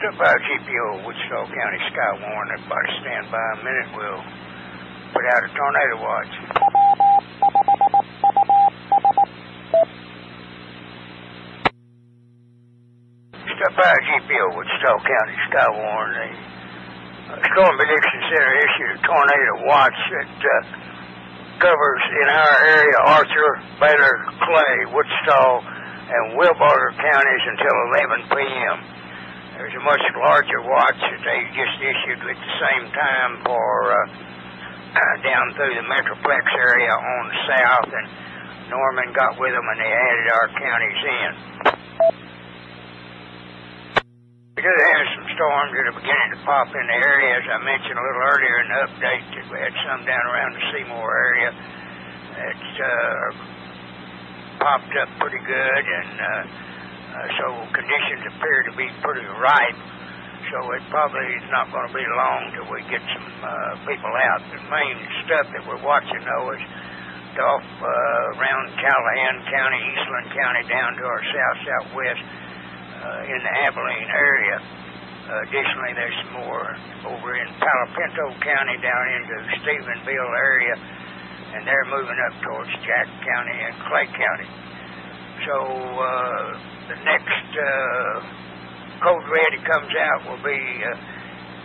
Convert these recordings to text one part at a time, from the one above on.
W5GPO, Wichita County, Skywarn. Everybody stand by a minute. We'll put out a tornado watch. W5GPO, Wichita County, Skywarn. The Storm Prediction Center issued a tornado watch that covers in our area Arthur, Baylor, Clay, Wichita, and Wilbarger counties until 11 p.m. There's a much larger watch that they just issued at the same time for down through the Metroplex area on the south, and Norman got with them and they added our counties in. We do have some storms that are beginning to pop in the area, as I mentioned a little earlier in the update, that we had some down around the Seymour area that popped up pretty good, and so conditions appear to be pretty ripe, so it probably is not going to be long till we get some people out. The main stuff that we're watching, though, is off around Callahan County, Eastland County, down to our southwest in the Abilene area. Additionally, there's some more over in Palo Pinto County down into Stephenville area, and they're moving up towards Jack County and Clay County. So the next code red that comes out will be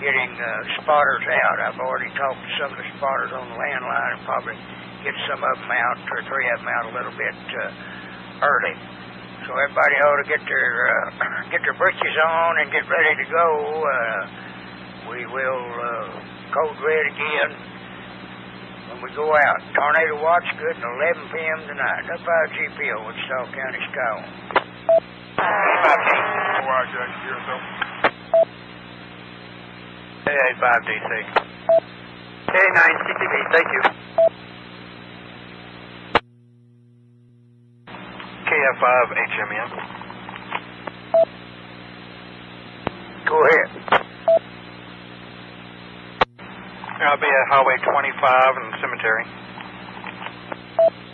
getting spotters out. I've already talked to some of the spotters on the landline and probably get some of them out, 2 or 3 of them out a little bit early. So everybody ought to get their britches on and get ready to go. We will code red again when we go out. Tornado watch good at 11 p.m. tonight. W5GPO, Wichita County, Skywarn. 5DC. K9CTV, thank you. KF5HMN. Go ahead. I'll be at Highway 25 and Cemetery.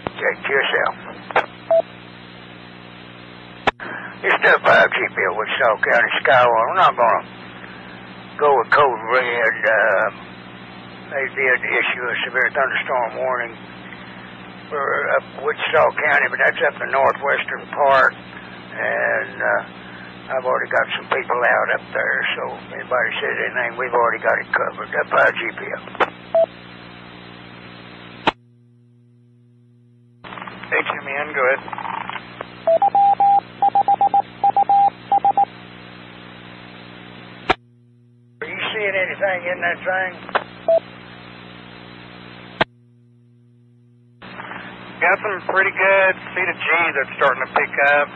Check yourself. It's W5GPO, Wichita County, Skywarn. We're not going to go with code red. They did issue a severe thunderstorm warning for up Wichita County, but that's up the northwestern part, and I've already got some people out up there, so if anybody says anything, we've already got it covered. W5GPO. HMN, go ahead. Are you seeing anything in that thing? Got some pretty good C to G that's starting to pick up.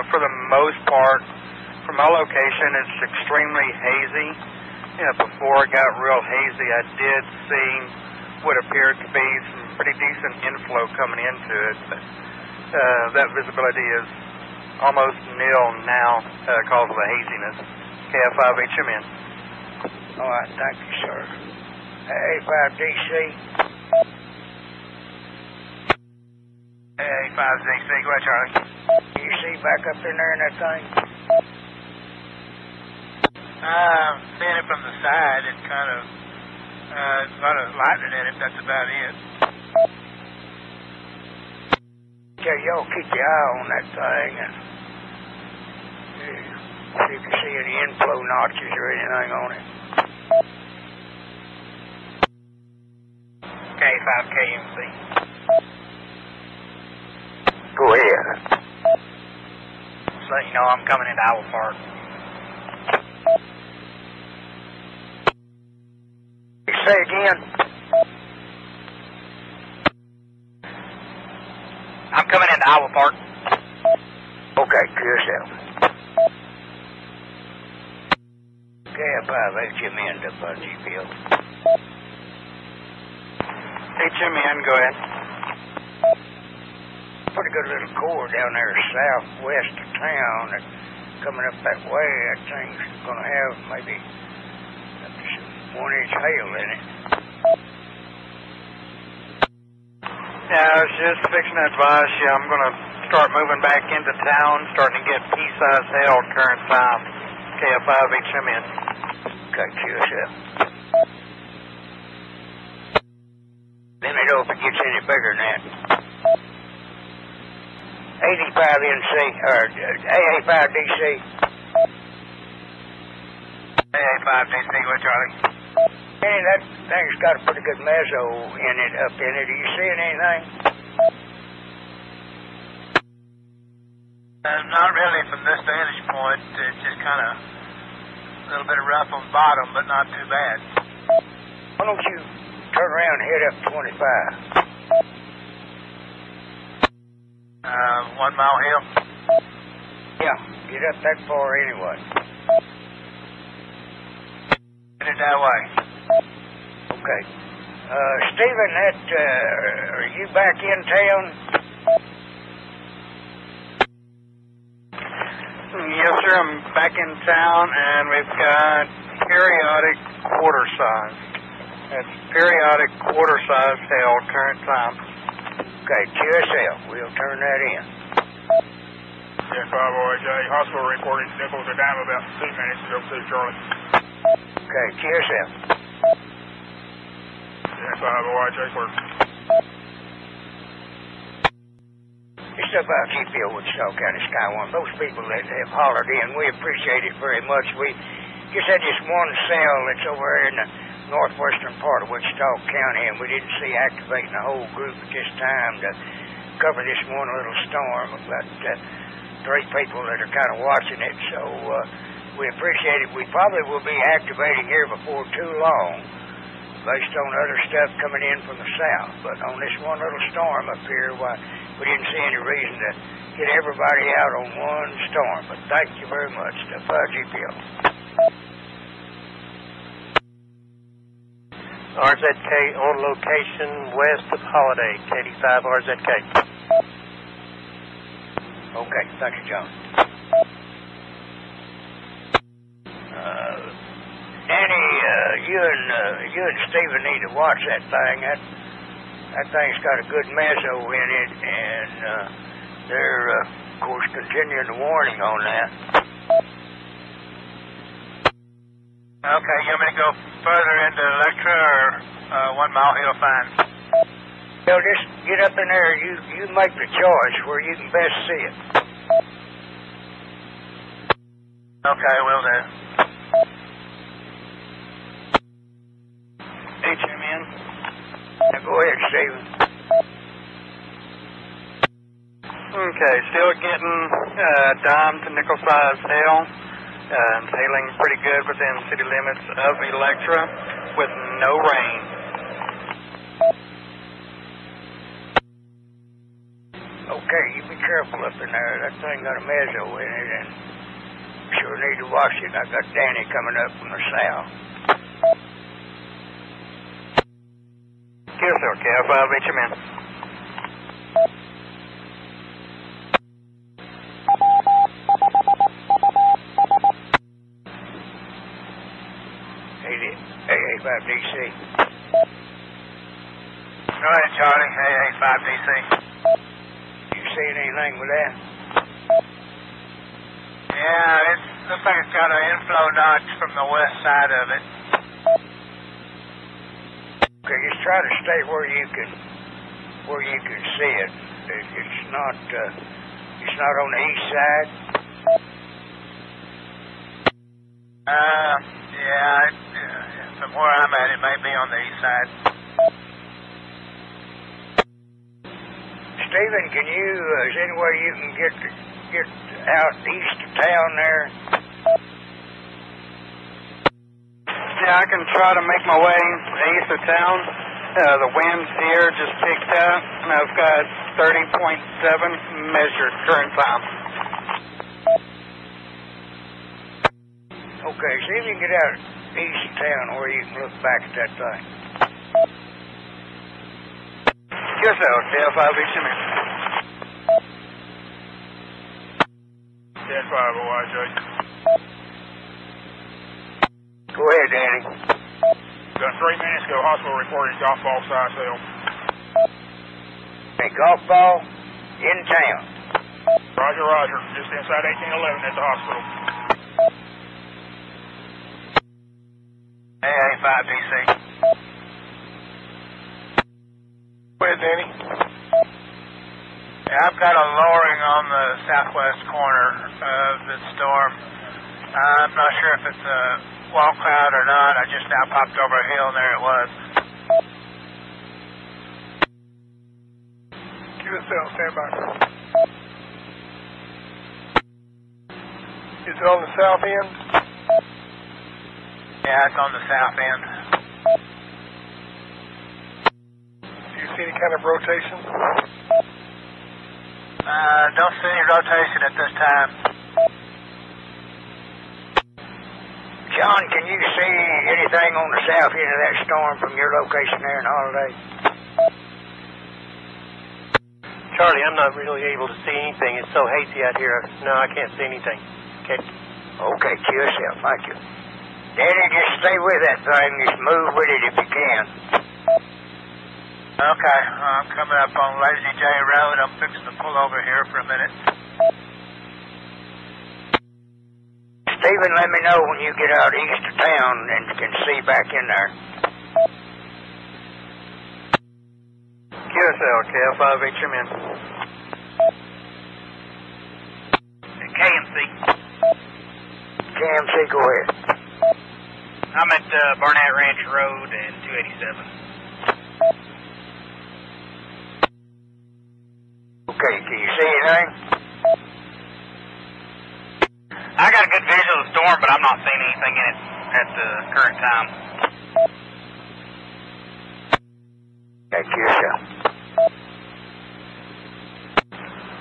For the most part, from my location, it's extremely hazy. Before it got real hazy, I did see what appeared to be some pretty decent inflow coming into it. But that visibility is almost nil now because of the haziness. KF5HMN. All right, thank you, sir. A5DC. A5DC, go ahead, Charlie. You see back up in there in that thing? Seeing it from the side, it kind of, a lot of lightning in it, that's about it. Okay, y'all keep your eye on that thing and see if you see any inflow notches or anything on it. K5KMC. Go ahead. Just let you know I'm coming into Owl Park. Say again. I'm coming into Owl Park. Okay, to yourself. KF5HMN, W5GPO. HMN, go ahead. Pretty good little core down there southwest of town that's coming up that way. That thing's going to have maybe 1-inch hail in it. Yeah, I was just fixing to advise you. I'm going to start moving back into town, starting to get pea-sized hail current time. KF5HMN. Okay, QSL. Let me know if it gets any bigger than that. 85NC, or AA5DC. AA5DC, what, Charlie? Hey, that thing's got a pretty good mezzo in it, up in it. Are you seeing anything? Not really from this vantage point. It's just kind of a little bit of rough on bottom, but not too bad. Why don't you turn around and head up 25? 1 mile hill? Yeah, get up that far anyway. Get it that way. Okay. Stephen, are you back in town? Yes, sir. I'm back in town, and we've got periodic quarter size. That's periodic quarter size hail, current time. Okay, QSL. We'll turn that in. 10-5OIJ, hospital reporting nickels a dime about 2 minutes ago, Charlie. Okay, QSL. 10-5OIJ, clear. It's about GPO Wichita County Skywarn. Those people that have hollered in, we appreciate it very much. We just had this one cell that's over there in the northwestern part of Wichita County, and we didn't see activating the whole group at this time to cover this one little storm. But 3 people that are kind of watching it, so we appreciate it. We probably will be activating here before too long, based on other stuff coming in from the south. But on this one little storm up here, why, we didn't see any reason to get everybody out on one storm. But thank you very much to GPO. RZK on location west of Holiday, KD5 RZK. Okay, thank you, John. Danny, you and Stephen need to watch that thing. That thing's got a good mezzo in it, and they're, of course, continuing the warning on that. Okay, you want me to go further into Electra or 1 mile hill fine? Well, just get up in there. You make the choice where you can best see it. Okay, will do. HMN. Now go ahead, Stephen. Okay, still getting dime to nickel size hail. Hailing pretty good within city limits of Electra with no rain. Okay, you be careful up in there. That thing got a mezzo in it, and sure need to watch it. I got Danny coming up from the south. QSL, KF5HMN. AA5DC. Go ahead, Charlie. AA5DC. You seeing anything with that? Yeah, it looks like it's got an inflow notch from the west side of it. Okay, just try to stay where you can see it. It's not on the east side. Yeah, from where I'm at, it may be on the east side. Stephen, can you? Is there any way you can get out east of town there? Yeah, I can try to make my way east of town. The winds here just picked up, and I've got 30.7 measured current time. Okay, see if you can get out east of town where you can look back at that thing. QSL, KF5HMN. 10-5OIJ. Go ahead, Danny. Got 3 minutes ago, hospital reporting golf ball size hail. A golf ball in town. Roger, roger. Just inside 1811 at the hospital. AA5DC. Where's Danny? Yeah, I've got a lowering on the southwest corner of the storm. I'm not sure if it's a wall cloud or not. I just now popped over a hill and there it was. QSL, stand by. Is it on the south end? Yeah, it's on the south end. Do you see any kind of rotation? Don't see any rotation at this time. John, can you see anything on the south end of that storm from your location there in Holiday? Charlie, I'm not really able to see anything. It's so hazy out here. No, I can't see anything. Okay. Okay, QSL, thank you. Danny, just stay with that thing. Just move with it if you can. Okay, I'm coming up on Lazy J Road. I'm fixing to pull over here for a minute. Stephen, let me know when you get out east of town and can see back in there. QSL, KF5HMN. KMC. KMC, go ahead. I'm at Barnett Ranch Road and 287. Okay, can you see anything? I got a good visual of the storm, but I'm not seeing anything in it at the current time. Okay, QSL.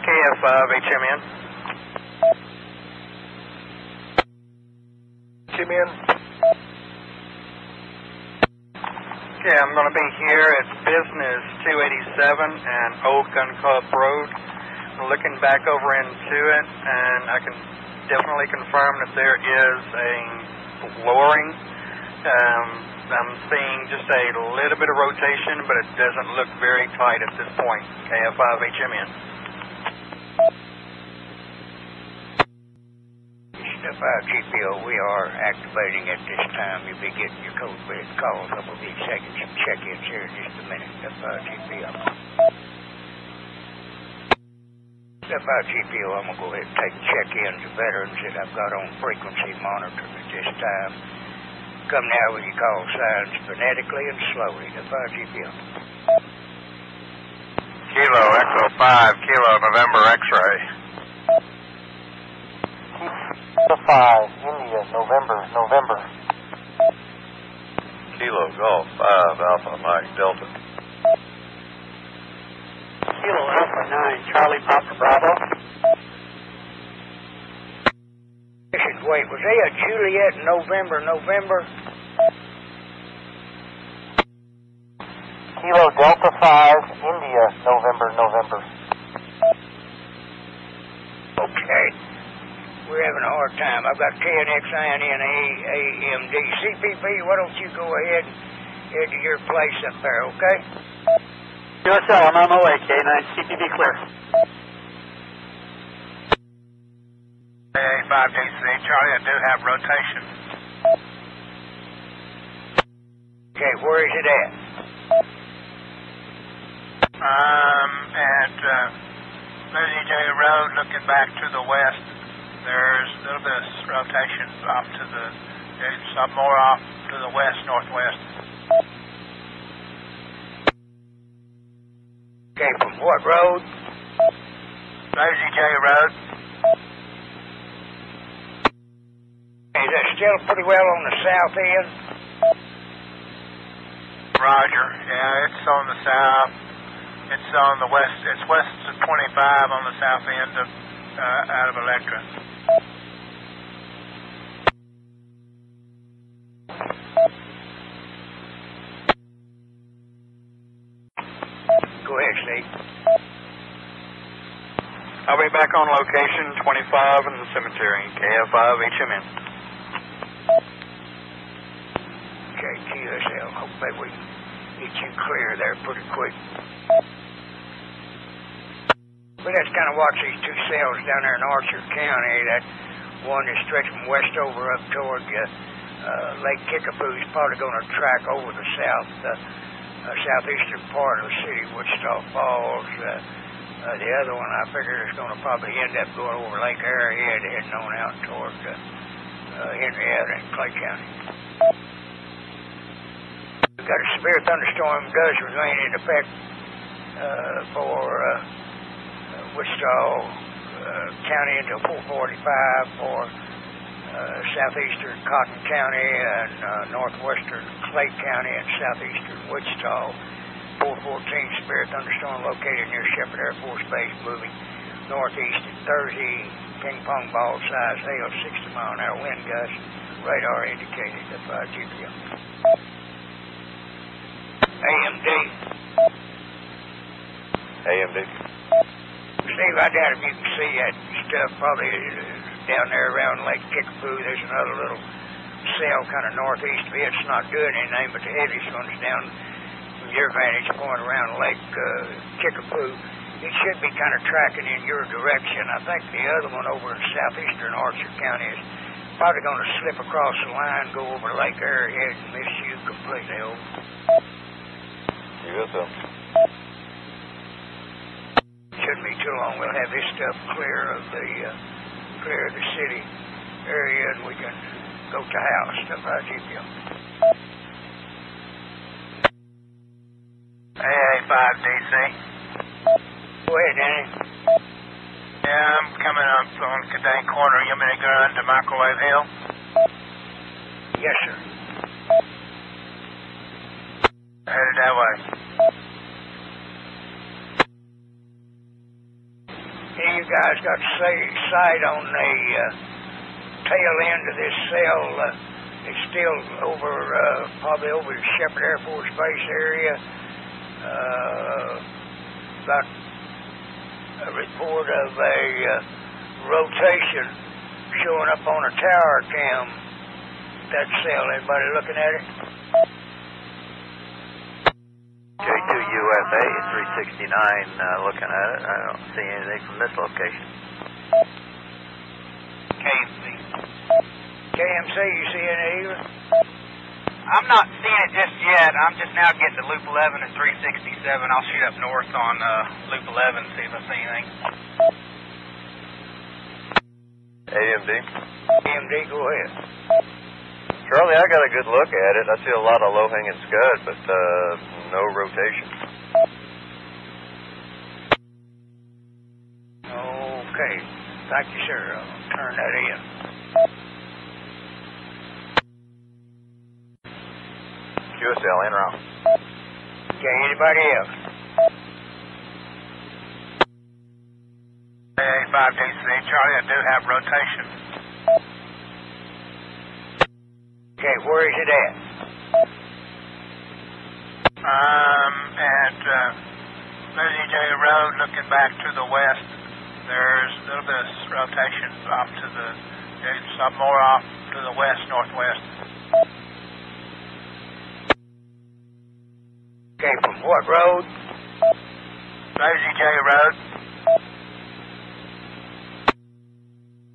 KF5HMN. HMN? Yeah, I'm going to be here at Business 287 and Old Gun Club Road. I'm looking back over into it, and I can definitely confirm that there is a lowering. I'm seeing just a little bit of rotation, but it doesn't look very tight at this point. KF5HMN. Step out, GPO, we are activating at this time. You'll be getting your code red calls up a few seconds. Check-ins here in just a minute. Step out, GPO. Step out, GPO, I'm going to go ahead and take check-ins of veterans that I've got on frequency monitoring at this time. Come now with your call signs phonetically and slowly. Step out, GPO. Kilo, Echo 5, Kilo, November X-ray. Kilo 5, India, November. Kilo, Golf 5, Alpha, Mike, Delta. Kilo Alpha 9, Charlie Papa Bravo. Wait, was they a Juliet November? Kilo Delta 5, India, November. Okay. We're having a hard time. I've got KNXINNAAMD. CPP, why don't you go ahead and head to your place up there, okay? QSL, I'm on my way. K9, CPP clear. AA5DC, Charlie, I do have rotation. Okay, where is it at? At Lazy J Road, looking back to the west. There's a little bit of rotation off to the, some more off to the west-northwest. Okay, from what road? Lazy J Road. Is that still pretty well on the south end? Roger. Yeah, it's on the south. It's on the west. It's west of 25 on the south end of out of Electra. Go ahead, Steve. I'll be back on location 25 in the cemetery, KF5HMN. Okay, QSL. Hopefully we get you clear there pretty quick. We just kind of watch these two cells down there in Archer County. That one that stretches from Westover up toward Lake Kickapoo is probably going to track over the southeastern part of the city, Wichita Falls. The other one, I figure, is going to probably end up going over Lake Arrowhead, heading on out toward Henrietta and Clay County. We've got a severe thunderstorm does remain in effect for Wichita County until 4:45, for southeastern Cotton County and northwestern Clay County and southeastern Wichita. 414 severe thunderstorm located near Shepherd Air Force Base, moving northeast at 30 ping-pong ball size hail, 60-mile-an-hour wind gusts. Radar indicated at 5 GPM. AMD. AMD. Steve, I doubt if you can see that stuff probably down there around Lake Kickapoo. There's another little cell kind of northeast of it. It's not doing anything, but the heaviest one's down from your vantage point around Lake Kickapoo. It should be kind of tracking in your direction. I think the other one over in southeastern Archer County is probably going to slip across the line, go over Lake Arrowhead, and miss you completely over. Yes, sir. Shouldn't be too long. We'll have this stuff clear of the city area, and we can go to house. Stuff I keep you. AA5DC. Go ahead, Danny. Yeah, I'm coming up on Cadet Corner. You want me to go into Microwave Hill? Yes, sir. Headed that way. Any of you guys got sight on the tail end of this cell? It's still over, probably over the Shepherd Air Force Base area. Got a report of a rotation showing up on a tower cam. That cell, anybody looking at it? W5US 146.9400 looking at it. I don't see anything from this location. KMC, you see any either? I'm not seeing it just yet. I'm just now getting to Loop 11 at 367. I'll shoot up north on Loop 11 and see if I see anything. AMD. AMD, go ahead. Charlie, I got a good look at it. I see a lot of low-hanging scud, but no rotation. Okay. Thank you, sir. I'll turn that in. QSL, en route. Okay, anybody else? AA5DC. Charlie, I do have rotation. Okay, where is it at? At Lizzie J. Road, looking back to the west. There's a little bit of rotation off to the, some more off to the west, northwest. Okay, from what road? Lizzie J. Road.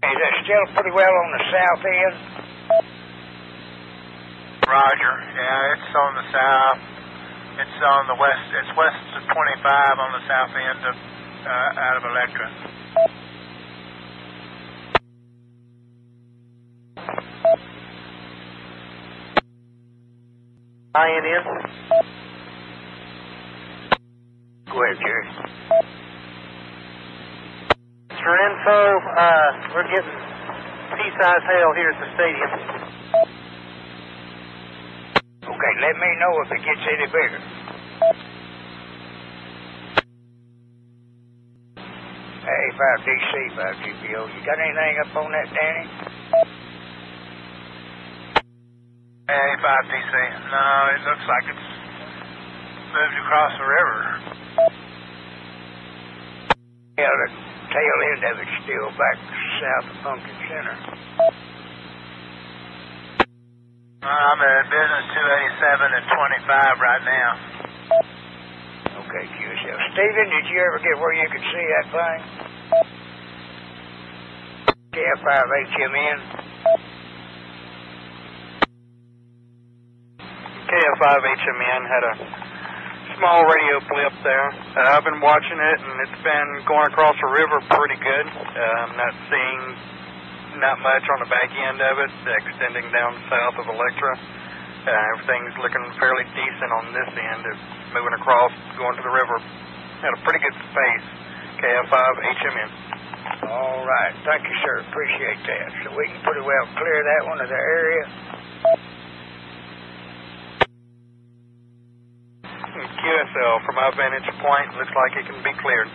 Is that still pretty well on the south end? Roger. Yeah, it's on the south. It's on the west. It's west of 25 on the south end of out of Electra. INN? Go ahead, Jerry. For info, we're getting pea-sized hail here at the stadium. Okay, let me know if it gets any bigger. Hey, 5DC, 5GPO. You got anything up on that, Danny? AA5DC. No, it looks like it's moved across the river. Yeah, the tail end of it's still back south of Pumpkin Center. I'm at business 287 and 25 right now. Okay, QSL. Steven, did you ever get where you could see that thing? 287 and 25. KF5HMN. KF5HMN had a small radio blip there. I've been watching it, and it's been going across the river pretty good. I'm not seeing not much on the back end of it, extending down south of Electra. Everything's looking fairly decent on this end. It's moving across, going to the river at a pretty good pace. KF5HMN. All right. Thank you, sir. Appreciate that. So we can pretty well clear that one of the area. QSL, from my vantage point, looks like it can be cleared.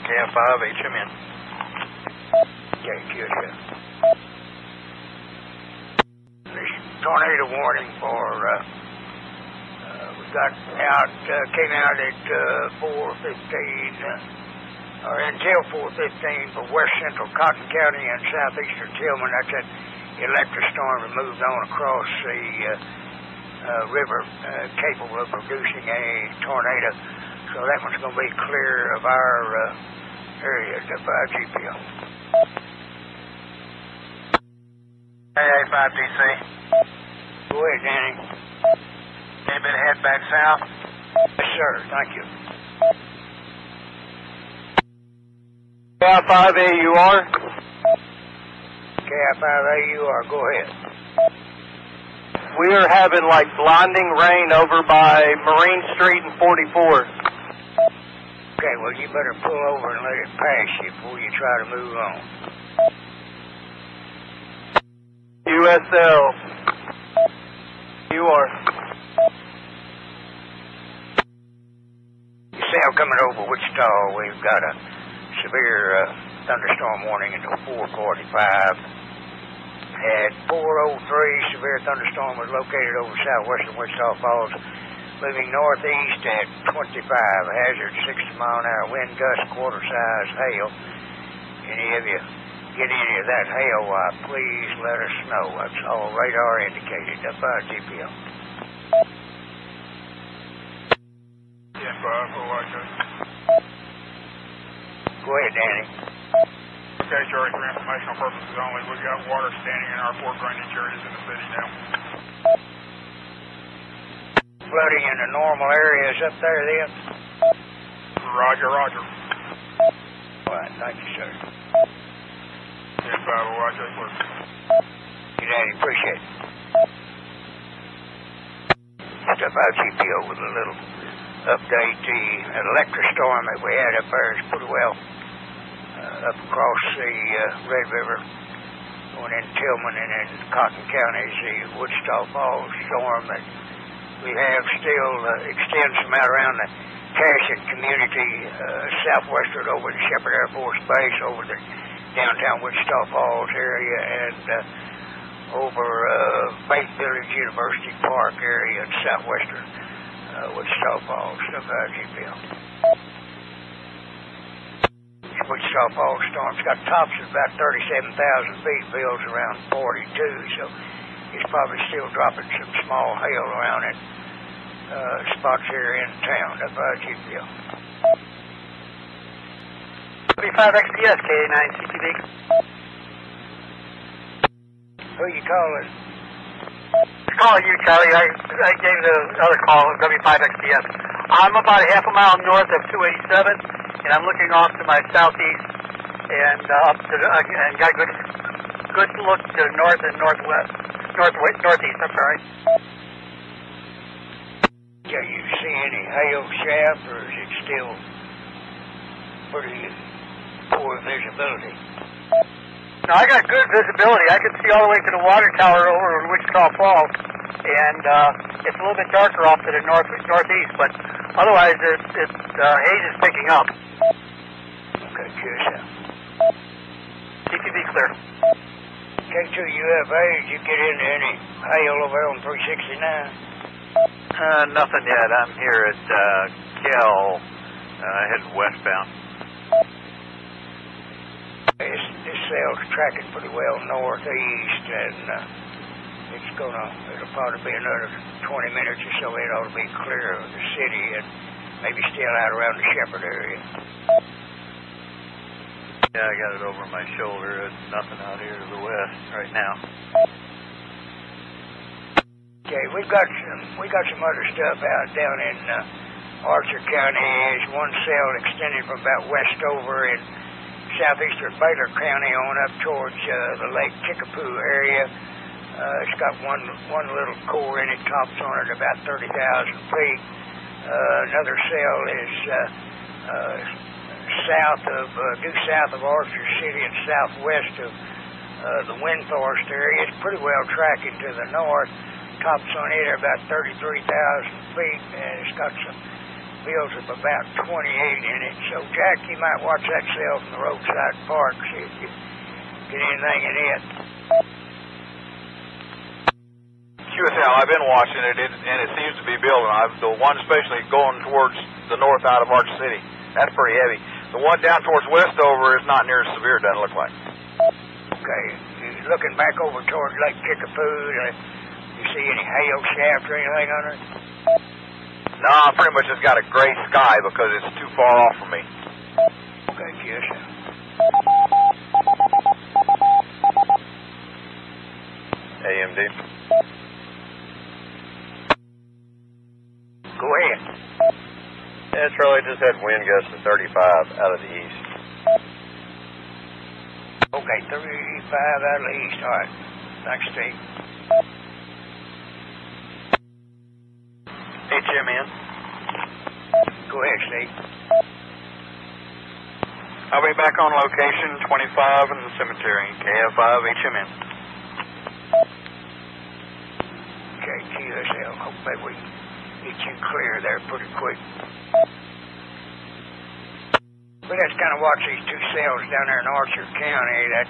KF5HMN. Okay, QSL. This tornado warning for, we got out, came out at 4:15, or until 4:15 for west central Cotton County and southeastern Tillman. That's that electric storm that moved on across the river, capable of producing a tornado. So that one's going to be clear of our area to 5GPO. AA5DC. Go ahead, Danny. Any bit head back south? Yes, sir. Thank you. KI5AUR. KI5AUR, go ahead. We are having like blinding rain over by Marine Street and 44. Okay, well, you better pull over and let it pass you before you try to move on. USL. UR. USL coming over Wichita. We've got a severe thunderstorm warning until 4:45. At 4:03, severe thunderstorm was located over southwestern Wichita Falls, moving northeast at 25. Hazard 60-mile-an-hour wind gust, quarter-size hail. Any of you get any of that hail, please let us know. That's all radar indicated up by GPO. Yeah, 5, Go ahead, Danny. Okay, Charlie, for informational purposes only, we've got water standing in our 4 drainage areas in the city now. Flooding in the normal areas up there then? Roger, roger. All right, thank you, sir. Yeah, 5, Roger, please. Good, Danny, appreciate it. Step out GPO with a little update. The electric storm that we had up there is pretty well up across the Red River, going in Tillman and in Cotton counties. The Wichita Falls storm that we have still extends from out around the Cashin community, southwestward over the Shepherd Air Force Base, over the downtown Wichita Falls area, and over Faith Village University Park area in southwestern Wichita Falls, stuff out of GPL. Wichita Falls storm's got tops of about 37,000 feet, bills around 42, so it's probably still dropping some small hail around in spots here in town, up by GPL. W5XPS, KA9CTV. Who you calling? Calling you, Charlie. I gave the other call, W5XPS. I'm about a half a mile north of 287, and I'm looking off to my southeast and up to and got a good look to north and northeast. I'm sorry. Can you see any hail shaft, or is it still pretty poor visibility? No, I got good visibility. I can see all the way to the water tower over in Wichita Falls, and it's a little bit darker off to the northeast, but otherwise haze is picking up. Okay, cheers. CTV clear. K2UFA, did you get into any hail over on 369? Nothing yet. I'm here at Kell, heading westbound. This cell's tracking pretty well northeast, and it'll probably be another 20 minutes or so. It ought to be clear of the city and maybe still out around the Shepherd area. Yeah, I got it over my shoulder. It's nothing out here to the west right now. Okay, we got some other stuff out down in Archer County. There's one cell extended from about Westover in southeastern Baylor County on up towards the Lake Kickapoo area. It's got one little core in it, tops on it about 30,000 feet. Another cell is due south of Archer City and southwest of the Windthorst area. It's pretty well tracking to the north. Tops on it are about 33,000 feet, and it's got some bills of about 28 in it. So, Jack, you might watch that cell from the roadside park, see if you get anything in it. QSL, I've been watching it, and it seems to be building. The one especially going towards the north out of Arch City, that's pretty heavy. The one down towards Westover is not near as severe, doesn't look like. Okay, you're looking back over towards Lake Kickapoo. You see any hail shaft or anything under it? No, I pretty much just got a gray sky because it's too far off from me. Okay, yes. AMD. Go ahead. Yeah, Charlie, just had wind gusts of 35 out of the east. Okay, 35 out of the east. All right. Thanks, Steve. HMN. Go ahead, Steve. I'll be back on location, 25 in the cemetery, KF5 HMN. Okay, QSL. Hopefully we can get you clear there pretty quick. But let's kind of watch these two cells down there in Archer County. That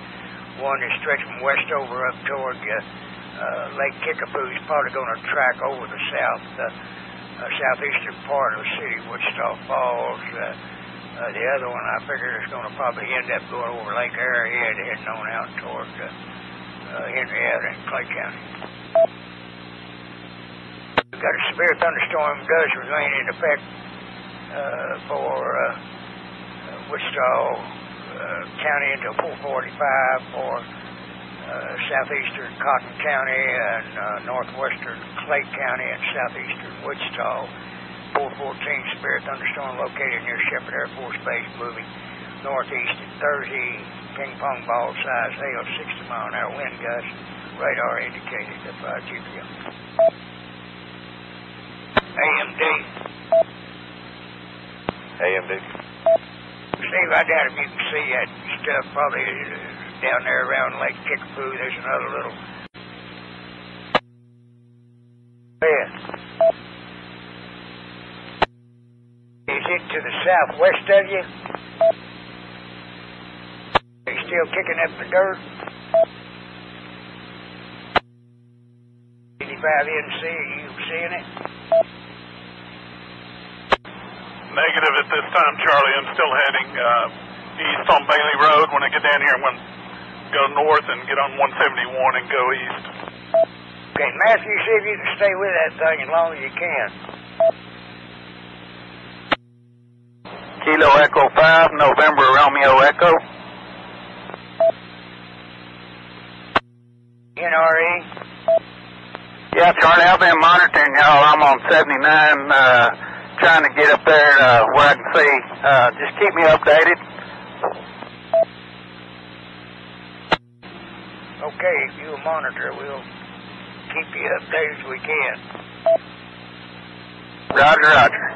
one is stretched from Westover up toward Lake Kickapoo. Is probably going to track over the southeastern part of the city, Wichita Falls. The other one, I figure, is going to probably end up going over Lake Arrowhead, heading on out toward Henrietta and Clay County. We've got a severe thunderstorm does remain in effect for Wichita County until 4:45, for southeastern Cotton County and northwestern Clay County and southeastern Wichita. 414 severe thunderstorm located near Shepherd Air Force Base, moving northeast at 30 ping pong ball size hail, 60-mile-an-hour wind gusts. Radar indicated at 5 GPM. AMD. Steve, I doubt if you can see that stuff probably down there around Lake Kickapoo. There's another little bed. Is it to the southwest of you? Are you still kicking up the dirt? 85 NC, are you seeing it? Negative at this time, Charlie. I'm still heading east on Bailey Road. When I get down here, I'm going to go north and get on 171 and go east. Okay, Matthew, see if you can stay with that thing as long as you can. Kilo Echo 5, November Romeo Echo. NRE? Yeah, Charlie, I've been monitoring y'all. I'm on 79, trying to get up there where I can see. Just keep me updated. Okay, if you'll monitor, we'll keep you updated as we can. Roger, roger.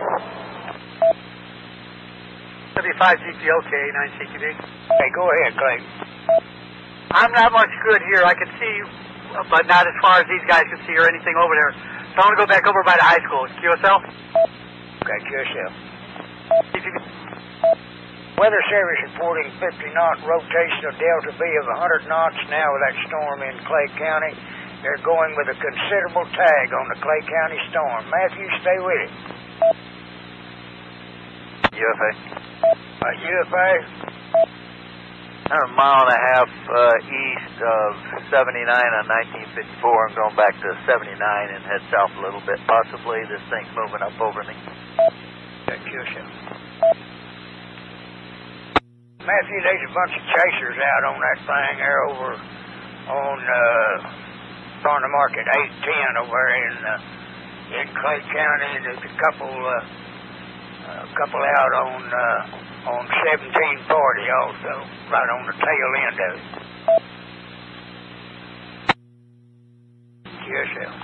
W5 GPOK, 9 CQD. Hey, go ahead, Clay. I'm not much good here. I can see, but not as far as these guys can see or anything over there. So I'm going to go back over by the high school. QSL? Okay, QSL. If you can... Weather Service reporting 50-knot rotational delta V of 100 knots now with that storm in Clay County. They're going with a considerable tag on the Clay County storm. Matthew, stay with it. UFA. UFA? I'm a mile and a half east of 79 on 1954. I'm going back to 79 and head south a little bit. Possibly this thing's moving up over me. QSL. Matthew, there's a bunch of chasers out on that thing there over on Farm to Market 810 over in Clay County, and there's a couple out on 1740 also, right on the tail end of it. QSL.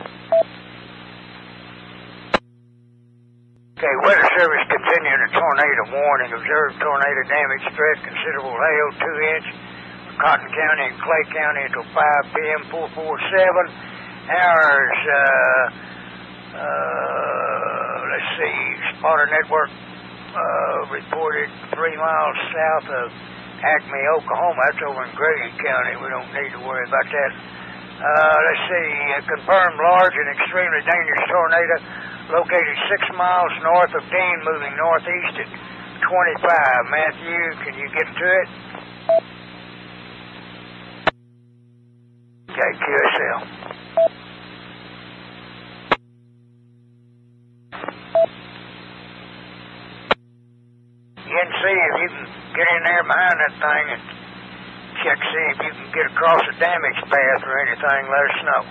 Okay, Weather Service continuing a tornado warning. Observed tornado damage threat, considerable hail, 2 inch. Cotton County and Clay County until 5 p.m. 447. Hours, let's see, Spotter Network reported 3 miles south of Acme, Oklahoma. That's over in Grady County. We don't need to worry about that. Let's see, confirmed large and extremely dangerous tornado located 6 miles north of Dean, moving northeast at 25. Matthew, can you get to it? Okay, QSL. NC, if you can get in there behind that thing and check, see if you can get across the damage path or anything, let us know.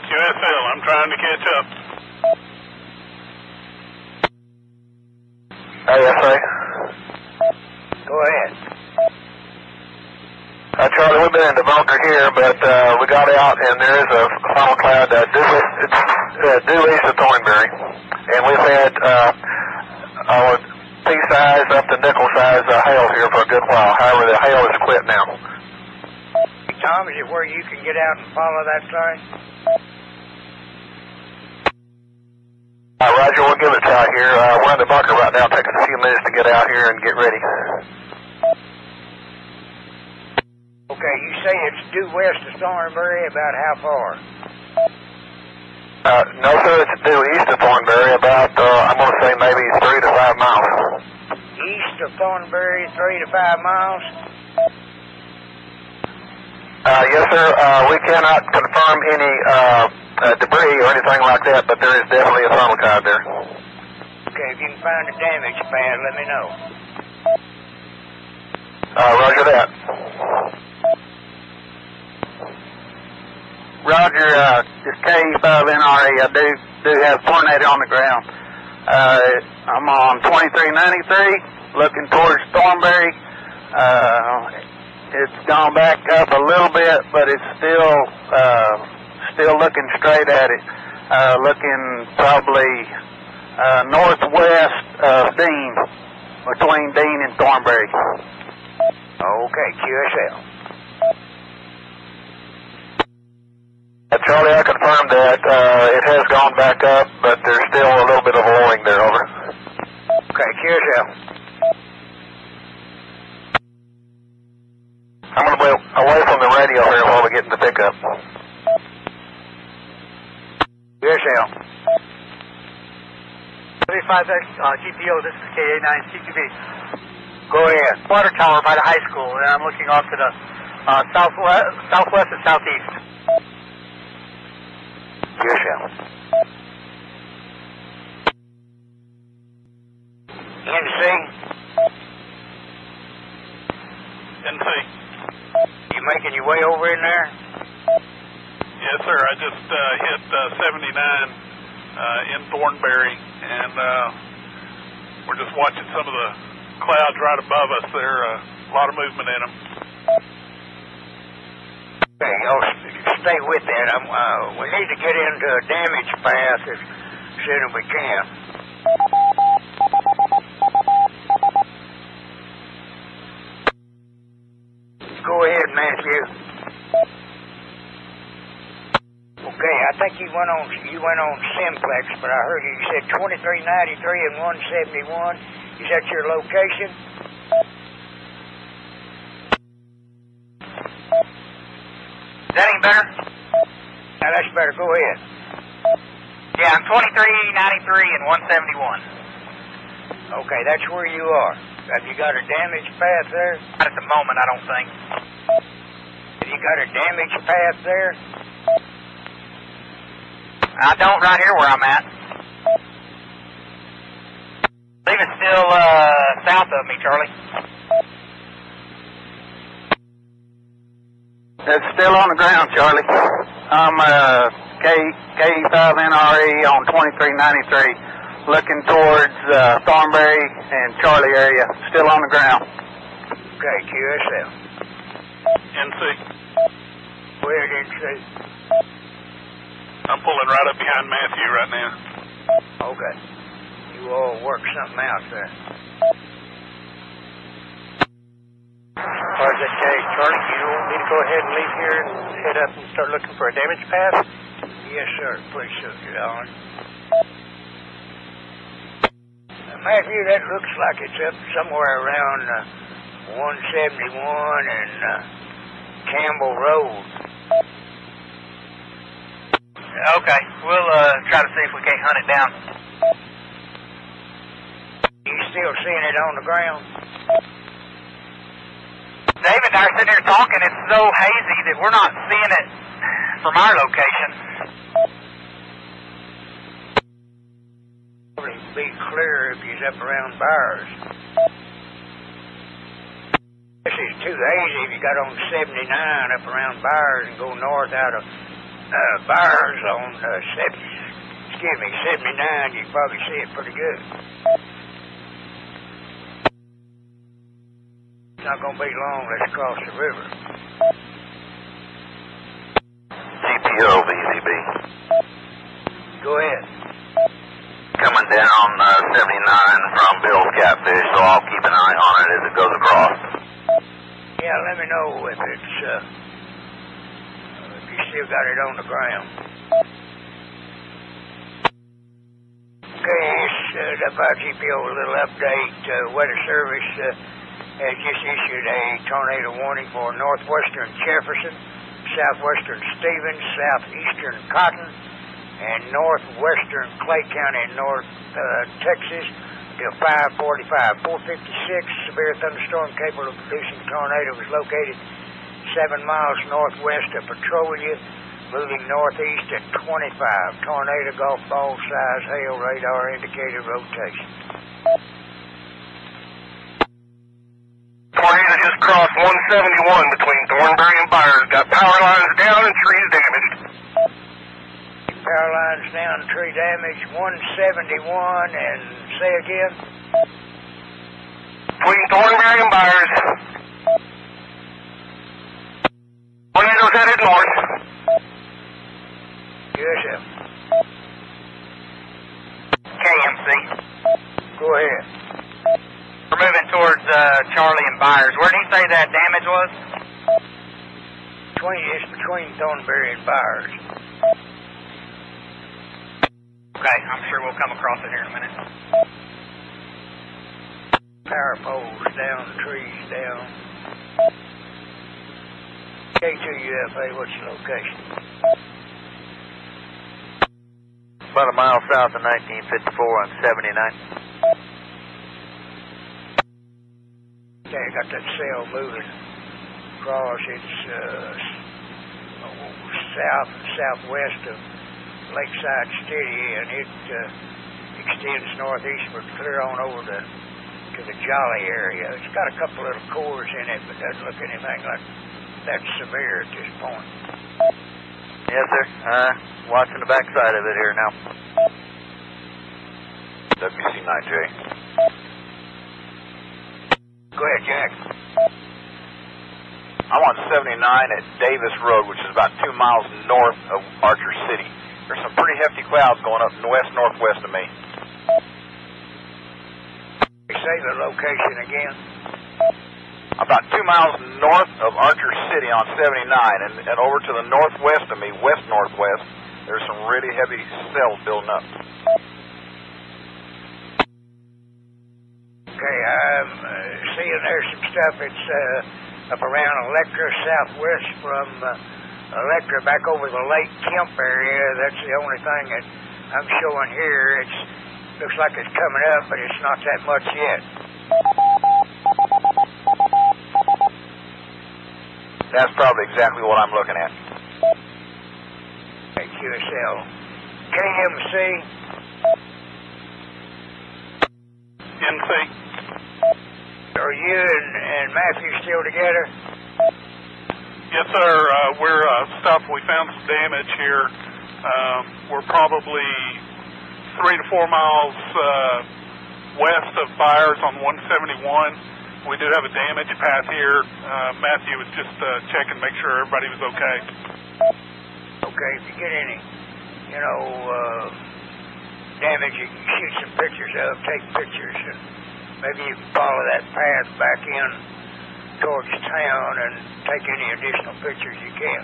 QSL, I'm trying to catch up. ASA. Go ahead. Charlie, we've been in the bunker here, but we got out, and there is a funnel cloud due east of Thornberry. And we've had our pea-size up to nickel-size hail here for a good while. However, the hail is quit now. Tom, is it where you can get out and follow that thing? Roger, we'll give it a try here. We're in the bunker right now. Take us a few minutes to get out here and get ready. Okay, you say it's due west of Thornberry, about how far? No, sir, it's due east of Thornberry, about, I'm going to say maybe 3 to 5 miles. East of Thornberry, 3 to 5 miles? Yes, sir. We cannot confirm any debris or anything like that, but there is definitely a funnel cloud there. Okay, if you can find the damage pad, let me know. Roger that. Roger, it's K5NRE. I do have tornado on the ground. I'm on 2393, looking towards Thornberry. It's gone back up a little bit, but it's still looking straight at it. Looking probably northwest of Dean, between Dean and Thornberry. Okay, QSL. Charlie, I confirmed that it has gone back up, but there's still a little bit of roaring there, over. Okay, QSL. I'm going to be away from the radio here while we get in the pickup. QSL. W5US GPO, this is KA9 CQB. Go ahead. Water tower by the high school, and I'm looking off to the southwest and southeast. QSL. NC. NC. You making your way over in there? Yes, sir. I just hit 79 in Thornberry, and we're just watching some of the clouds right above us. There are a lot of movement in them. Okay, y'all stay with that. We need to get into a damage path as soon as we can. Go ahead, Matthew. Okay, I think you went on Simplex, but I heard you said 2393 and 171. Is that your location? Is that any better? Now that's better. Go ahead. Yeah, I'm 2393 and 171. Okay, that's where you are. Have you got a damage path there? Not at the moment, I don't think. Have you got a damage path there? I don't right here where I'm at. I believe it's still south of me, Charlie. It's still on the ground, Charlie. I'm K5NRE on 2393, looking towards Thornberry and Charlie area. Still on the ground. Okay, QSL. NC. Where NC? I'm pulling right up behind Matthew right now. Okay. You all work something out there. RZK, Charlie, you want me to go ahead and leave here and head up and start looking for a damage path? Yes, sir. Please shoot it on. Matthew, that looks like it's up somewhere around 171 and Campbell Road. Okay, we'll try to see if we can't hunt it down. You still seeing it on the ground? David and I are sitting here talking. It's so hazy that we're not seeing it from our location. Probably be clear if he's up around Byers. This is too hazy if you got on 79 up around Byers and go north out of Byers on 79, you can probably see it pretty good. It's not going to be long. Let's cross the river. GPO VCB. Go ahead. Coming down 79 from Bill's Catfish, so I'll keep an eye on it as it goes across. Yeah, let me know if it's if you still got it on the ground. Okay, it's WGPO, a little update. Weather Service has just issued a tornado warning for northwestern Jefferson, southwestern Stevens, southeastern Cotton, and northwestern Clay County in North Texas till 5:45. 456, severe thunderstorm capable of producing tornado was located 7 miles northwest of Petrolia, moving northeast at 25. Tornado golf ball size, hail radar indicated rotation. Tornado just crossed 171 between Thornberry and Byers. Got power lines down and trees damaged. Power lines down, tree damage, 171, and say again? Between Thornberry and Byers. Tornado's headed north. Yes, sir. KMC. Go ahead. We're moving towards Charlie and Byers. Where did he say that damage was? It's between Thornberry and Byers. Okay, I'm sure we'll come across it here in a minute. Power poles down, trees down. K2UFA, what's your location? About a mile south of 1954 on 79. Okay, got that sail moving across. It's south and southwest of Lakeside City, and it extends northeastward clear on over to the Jolly area. It's got a couple little cores in it, but doesn't look anything like that severe at this point. Yes, sir. Watching the backside of it here now. WC9J. Go ahead, Jack. I'm on 79 at Davis Road, which is about 2 miles north of Archer City. There's some pretty hefty clouds going up west-northwest of me. Say the location again. About 2 miles north of Archer City on 79, and over to the northwest of me, west-northwest, there's some really heavy cells building up. Okay, I'm seeing there's some stuff. It's up around Electra, southwest from Electra, back over the Lake Kemp area. That's the only thing that I'm showing here. It looks like it's coming up, but it's not that much yet. That's probably exactly what I'm looking at. Okay, QSL. KMC. NC. Are you and Matthew still together? Yes, sir. We're stopped. We found some damage here. We're probably 3 to 4 miles west of Byers on 171. We do have a damage path here. Matthew was just checking, make sure everybody was okay. Okay, if you get any, damage, you can shoot some pictures of, take pictures, and maybe you can follow that path back in towards town and take any additional pictures you can.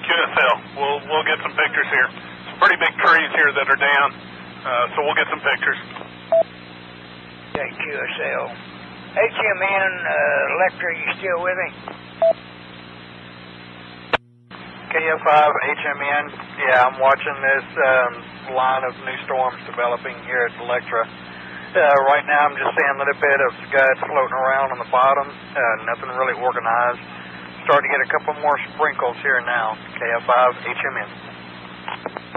QSL, we'll get some pictures here. Some pretty big trees here that are down, so we'll get some pictures. Okay, QSL. HMN, Electra, you still with me? KF5, HMN. Yeah, I'm watching this line of new storms developing here at Electra. Right now I'm just seeing a little bit of scuds floating around on the bottom. Nothing really organized. Starting to get a couple more sprinkles here now. KF5, HMN.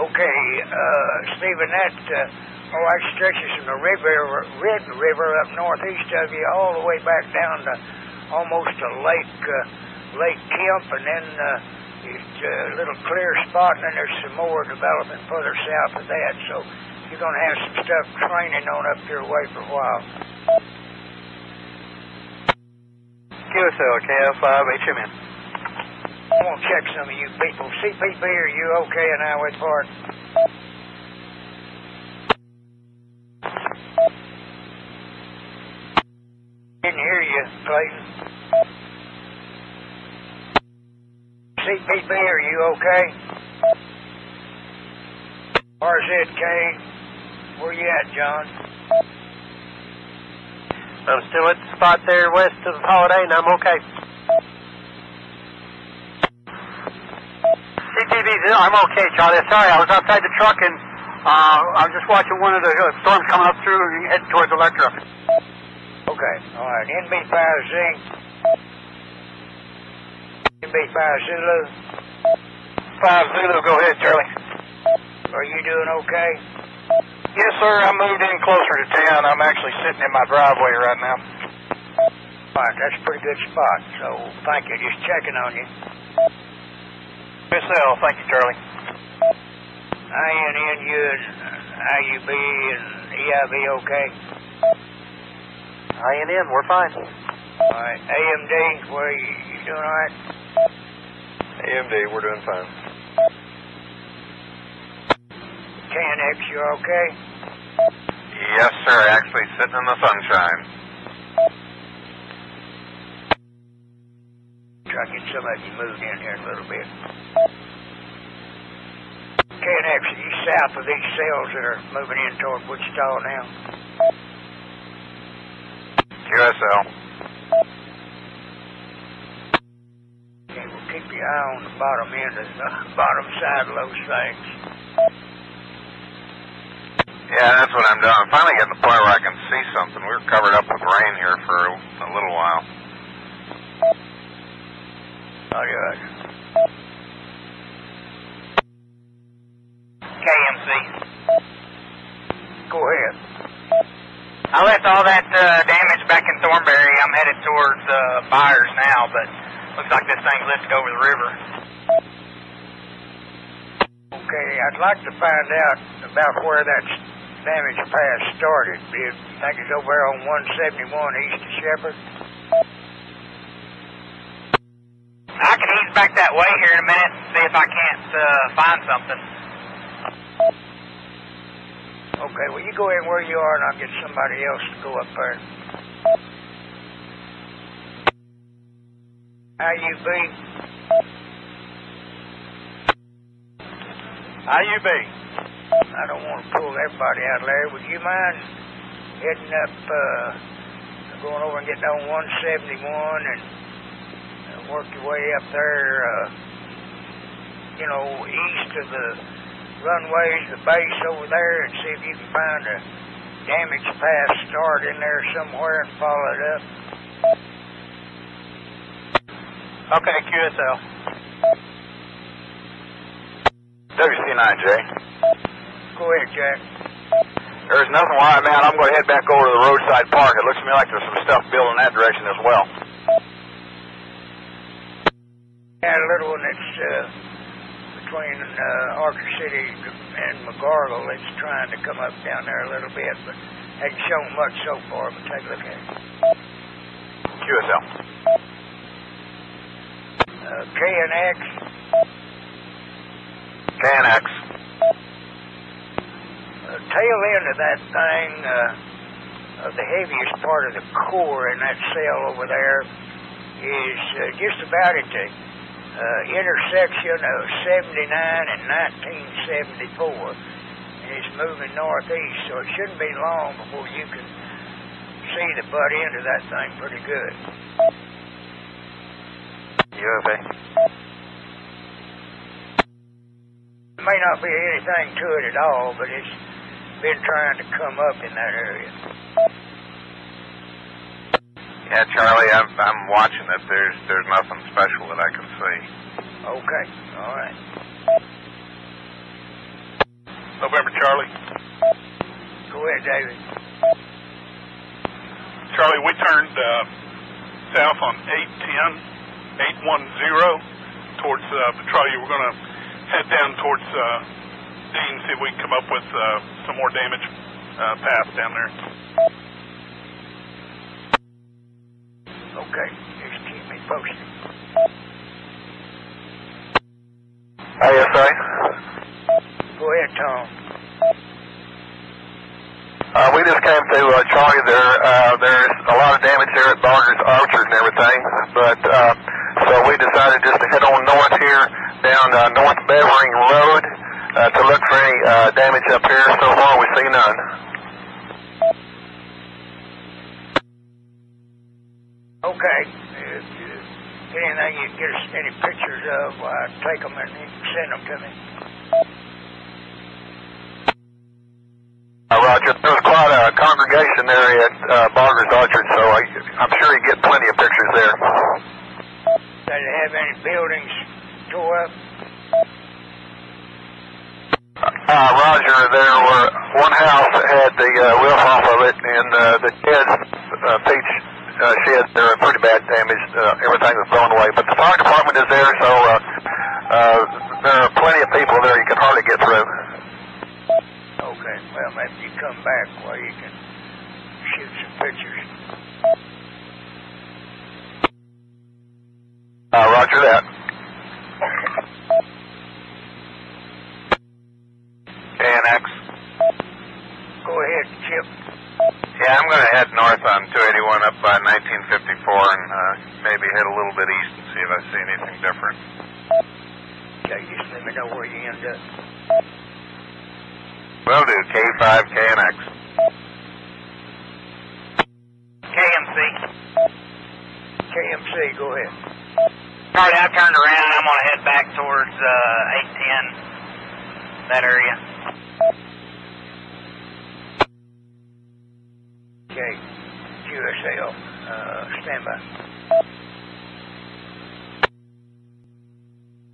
Okay, Stephen, that stretches from the Red River up northeast of you all the way back down to almost to Lake Kemp, and then it's a little clear spot, and then there's some more development further south of that, so you're going to have some stuff training on up your way for a while. QSL, KF5, HMN. I want to check some of you people. CPP, are you okay in Highway Park? Didn't hear you, Clayton. CPP, are you okay? RZK, where you at, John? I'm still at the spot there west of Holiday, and I'm okay. CTV, I'm okay, Charlie. Sorry, I was outside the truck, and I was just watching one of the storms coming up through and heading towards Electra. Okay, all right. NB5Z. NB5 Zulu. 5 Zulu, go ahead, Charlie. Are you doing okay? Yes, sir. I moved in closer to town. I'm actually sitting in my driveway right now. All right, that's a pretty good spot, so thank you. Just checking on you. QSL, thank you, Charlie. INNU and IUB and EIB okay? INN, we're fine. All right. AMD, where you doing all right? AMD, we're doing fine. KNX, you okay? Yes, sir. Actually sitting in the sunshine. Try to get some of you moved in here in a little bit. KNX, are you south of these cells that are moving in toward Wichita now? QSL. Okay, well, keep your eye on the bottom end of the bottom side of those things. Yeah, that's what I'm doing. I'm finally getting to the point where I can see something. We were covered up with rain here for a little while. Oh, good. KMC. Go ahead. I left all that damage back in Thornberry. I'm headed towards Byers now, but looks like this thing's lifted over the river. Okay, I'd like to find out about where that damage path started. Do you think it's over there on 171 east of Shepherd? I can ease back that way here in a minute and see if I can't find something. Okay, well, you go in where you are, and I'll get somebody else to go up there. IUB? IUB. I don't want to pull everybody out, Larry. Would you mind heading up, going over and getting on 171 and work your way up there, east of the runways, the base over there, and see if you can find a damage path start in there somewhere and follow it up? Okay, QSL. WC9J. Go ahead, Jack. There's nothing where I'm at. I'm going to head back over to the roadside park. It looks to me like there's some stuff building in that direction as well. Yeah, a little one that's between Archer City and McGargle. It's trying to come up down there a little bit, but hasn't shown much so far. But take a look at it. QSL. KNX. KNX. Tail end of that thing, the heaviest part of the core in that cell over there is just about at the intersection of 79 and 1974. And it's moving northeast, so it shouldn't be long before you can see the butt end of that thing pretty good. UFA. There may not be anything to it at all, but it's been trying to come up in that area. Yeah, Charlie, I'm watching it. There's nothing special that I can see. Okay, all right. November, Charlie. Go ahead, David. Charlie, we turned south on 810 towards Petralia. We're going to head down towards Dean, see if we can come up with some more damage path down there. Okay, just keep me posted. ASA? Go ahead, Tom. We just came to Charlie there. There's a lot of damage there at Barger's Orchard and everything, but so we decided just to head on north here, down North Bevering Road, to look for any damage up here. So far we see none. Okay. If anything you get us any pictures of, take them and send them to me. Roger. There's quite a congregation there at Barger's Orchard, so I'm sure you get plenty of pictures there. Did they have any buildings tore up? Roger, there were one house that had the roof off of it, and the peach shed, there are pretty bad damage. Everything was blown away. But the fire department is there, so there are plenty of people there. You can hardly get through. Okay, well, maybe you come back where you can shoot some pictures. Roger that. KNX. Go ahead, Chip. Yeah, I'm going to head north on 281 up by 1954 and maybe head a little bit east and see if I see anything different. Okay, just let me know where you end up. Will do. K5 KNX. KMC. KMC, go ahead. Charlie, I turned around. I'm going to head back towards 810, that area. Okay, QSL, stand by.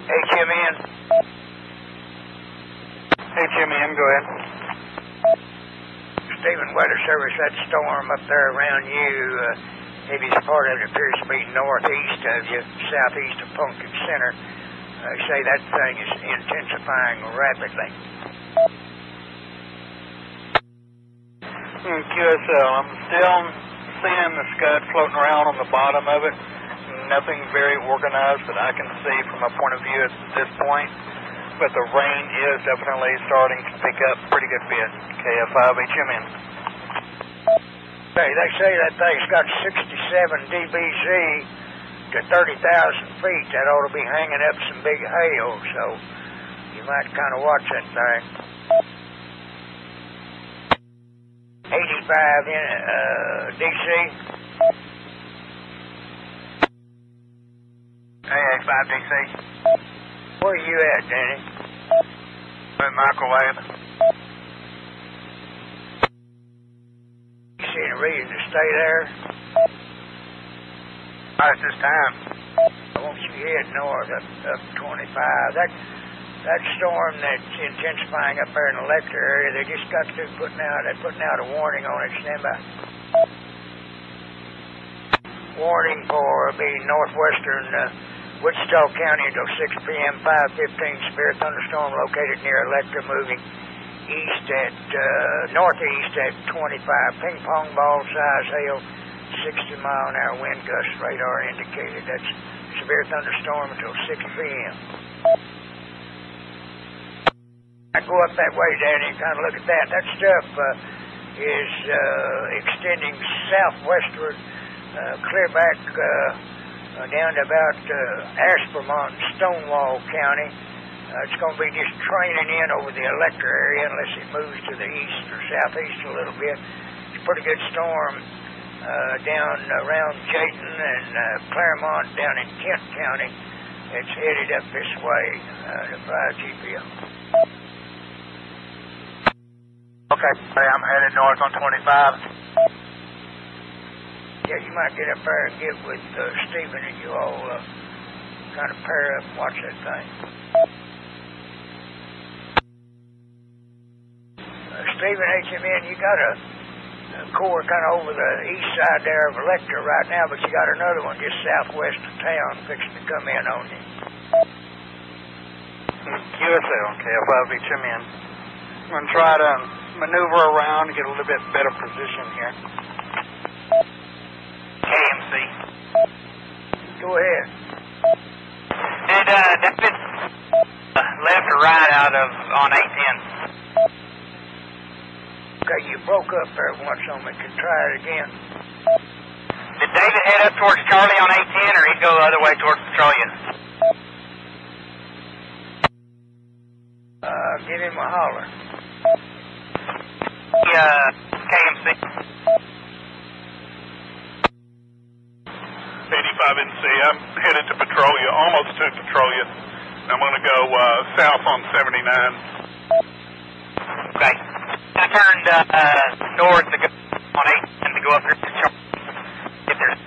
HMN. HMN, go ahead. Stephen, Weather Service, that storm up there around you, heaviest part of it appears to be northeast of you, southeast of Pumpkin Center. They say that thing is intensifying rapidly. QSL, I'm still seeing the scud floating around on the bottom of it. Nothing very organized that I can see from my point of view at this point. But the rain is definitely starting to pick up pretty good bit. KF5HMN. Hey, they say that thing's got 67 dBz to 30,000 feet. That ought to be hanging up some big hail, so you might kind of watch that thing. 85 in DC. AA5 DC. Where are you at, Danny? In microwave. You see any reason to stay there? Not at this time. I want you to head north up 25. That that storm that's intensifying up there in the Electra area, they just got through putting out a warning on it. Stand by. Warning for the northwestern Wichita County until 6 p.m. 5:15 severe thunderstorm located near Electra, moving east at northeast at 25 ping pong ball size hail, 60-mile-an-hour wind gust. Radar indicated that's severe thunderstorm until 6 p.m. I go up that way, Danny, and kind of look at that. That stuff is extending southwestward, clear back down to about Aspermont and Stonewall County. It's going to be just training in over the Electra area unless it moves to the east or southeast a little bit. It's a pretty good storm down around Jayton and Claremont down in Kent County. It's headed up this way to 5 GPO. Okay, I'm headed north on 25. Yeah, you might get up there and get with Stephen and you all kind of pair up and watch that thing. Stephen, HMN, you got a core kind of over the east side there of Electra right now, but you got another one just southwest of town fixing to come in on you. QSL, KF5HMN. I'm going to try to maneuver around and get a little bit better position here. KMC. Go ahead. Did David left or right out of on 810? Okay, you broke up there once on me. Can try it again. Did David head up towards Charlie on 810, or he'd go the other way towards Petrolia? Give him a holler. KMC. 85NC. I'm headed to Petrolia, almost to Petrolia. I'm going to go south on 79. Okay. I turned north to go on 810 to go up there to Charlie. Get there.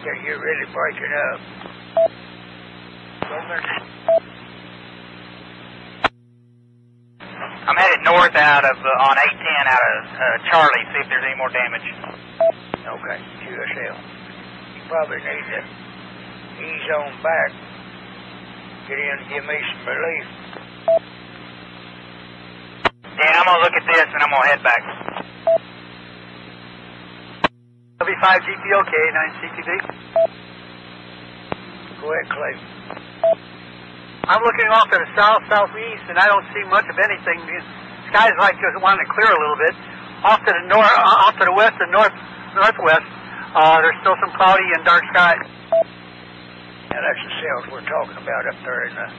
Yeah, you're really breaking up. I'm headed north out of on 810 out of Charlie. See if there's any more damage. Okay, QSL. You probably need to ease on back. Get in and give me some relief. Yeah, I'm going to look at this and I'm going to head back. W5GPOK 9CTV. Go ahead, Clay. I'm looking off to the south-southeast, and I don't see much of anything. The sky's like just wanting to clear a little bit. Off to the north, off to the west and northwest, there's still some cloudy and dark sky. Yeah, that's the cells we're talking about up there in the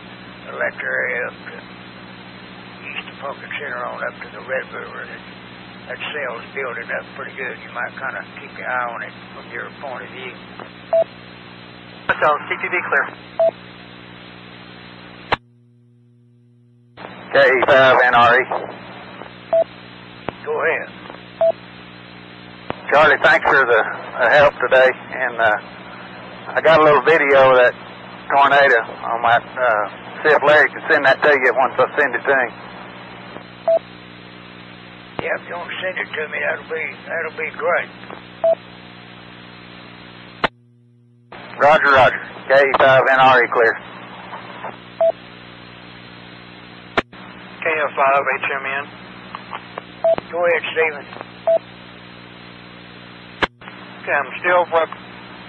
Electra area, up to east of Pumpkin Center on up to the Red River. That cell's building up pretty good. You might kind of keep your eye on it from your point of view. So, CTV clear. K5NRE. Go ahead. Charlie, thanks for the help today. And I got a little video of that tornado. I might see if Larry can send that to you once I send it to him. Yeah, if you want to send it to me, that'll be great. Roger. K5NRE clear. KF5HMN. Go ahead, Stephen. Okay, I'm still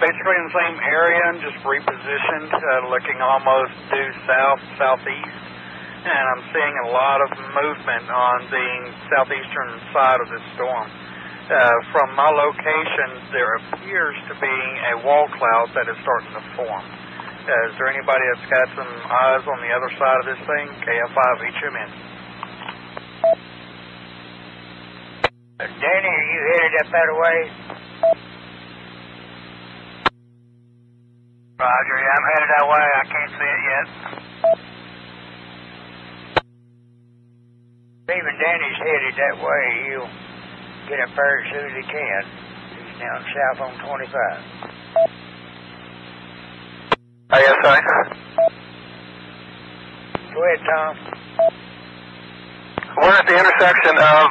basically in the same area and just repositioned, looking almost due southeast. And I'm seeing a lot of movement on the southeastern side of this storm. From my location, there appears to be a wall cloud that is starting to form. Is there anybody that's got some eyes on the other side of this thing? KF5HMN. Danny, are you headed up that way? Roger, yeah, I'm headed that way. I can't see it yet. Even Danny's headed that way. He'll get up there as soon as he can. He's down south on 25. ASA. Go ahead, Tom. We're at the intersection of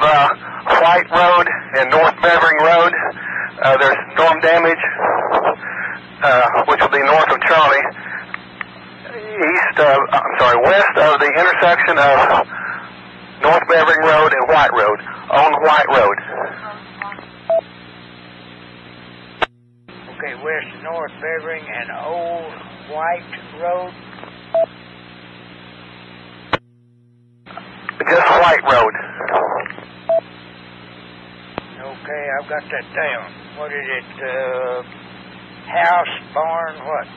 White Road and North Bevering Road. There's storm damage, which will be north of Charlie, west of the intersection of North Bevering Road and White Road, on White Road. Okay, west of North Bevering and Old White Road. Just White Road. Okay, I've got that down. What is it? House, barn, what?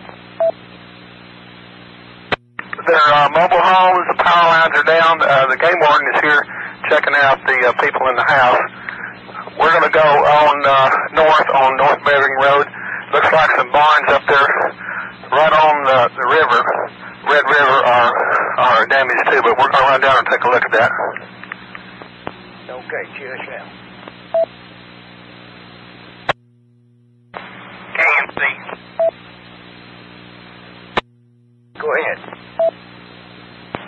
There are mobile homes, the power lines are down. The game warden is here checking out the people in the house. We're going to go on north on North Bevering Road. Looks like some barns up there right on the river. Red River are damaged too, but we're going to run down and take a look at that. Okay, QSL. KMC. Go ahead.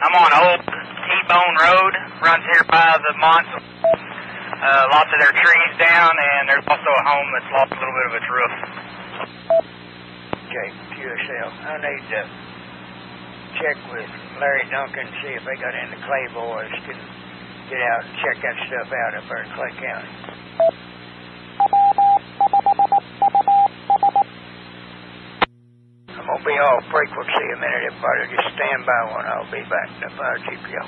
I'm on Old T-Bone Road, runs here by the Monts. Lots of their trees down, and there's also a home that's lost a little bit of its roof. Okay, QSL. I need to check with Larry Duncan, see if they got any Clay boys can get out and check that stuff out up there in Clay County. I'm going to be off frequency a minute. Everybody just stand by when I'll be back to fire GPO.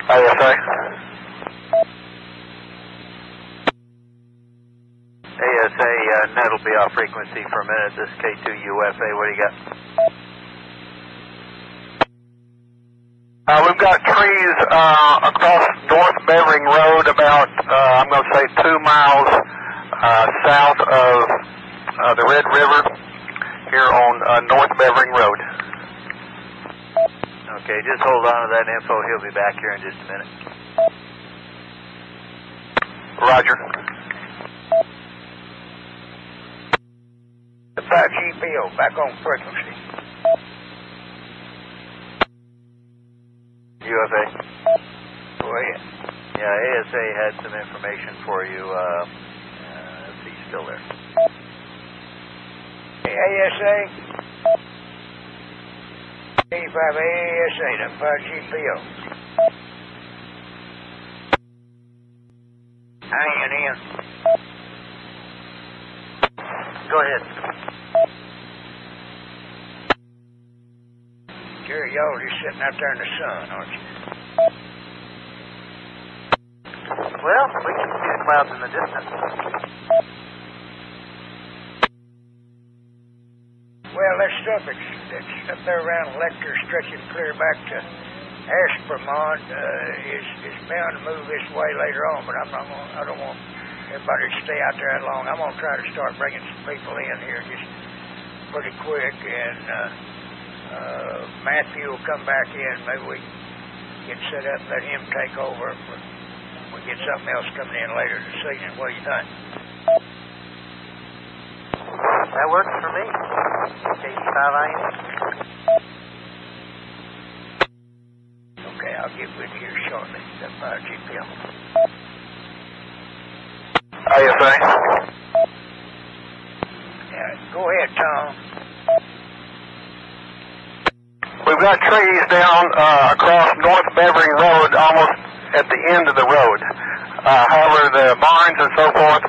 ASA. ASA, net will be off frequency for a minute. This K2UFA, what do you got? We've got trees across North Bevering Road about, I'm going to say 2 miles south of the Red River here on North Bevering Road. Okay, just hold on to that info. He'll be back here in just a minute. Roger. The 5GPO, back on frequency. UFA. Go ahead. Yeah, ASA had some information for you. Let's see, he's still there. Hey, ASA? 85 ASA, the 5GPO. Hanging in. Go ahead. Jerry, y'all just sitting out there in the sun, aren't you? Well, we can see the clouds in the distance. Well, that stuff that's up there around Lecter, stretching clear back to Ashburmont, is bound to move this way later on. But I don't want everybody to stay out there that long. I'm gonna try to start bringing some people in here just pretty quick, and Matthew will come back in. Maybe we get set up, let him take over. We get something else coming in later this evening. What do you think? That works for me. K5IN. Okay, I'll get with you here shortly. That 5GPO. ASA. Yeah, go ahead, Tom. We've got trees down across North Bevering Road, almost at the end of the road. However, the barns and so forth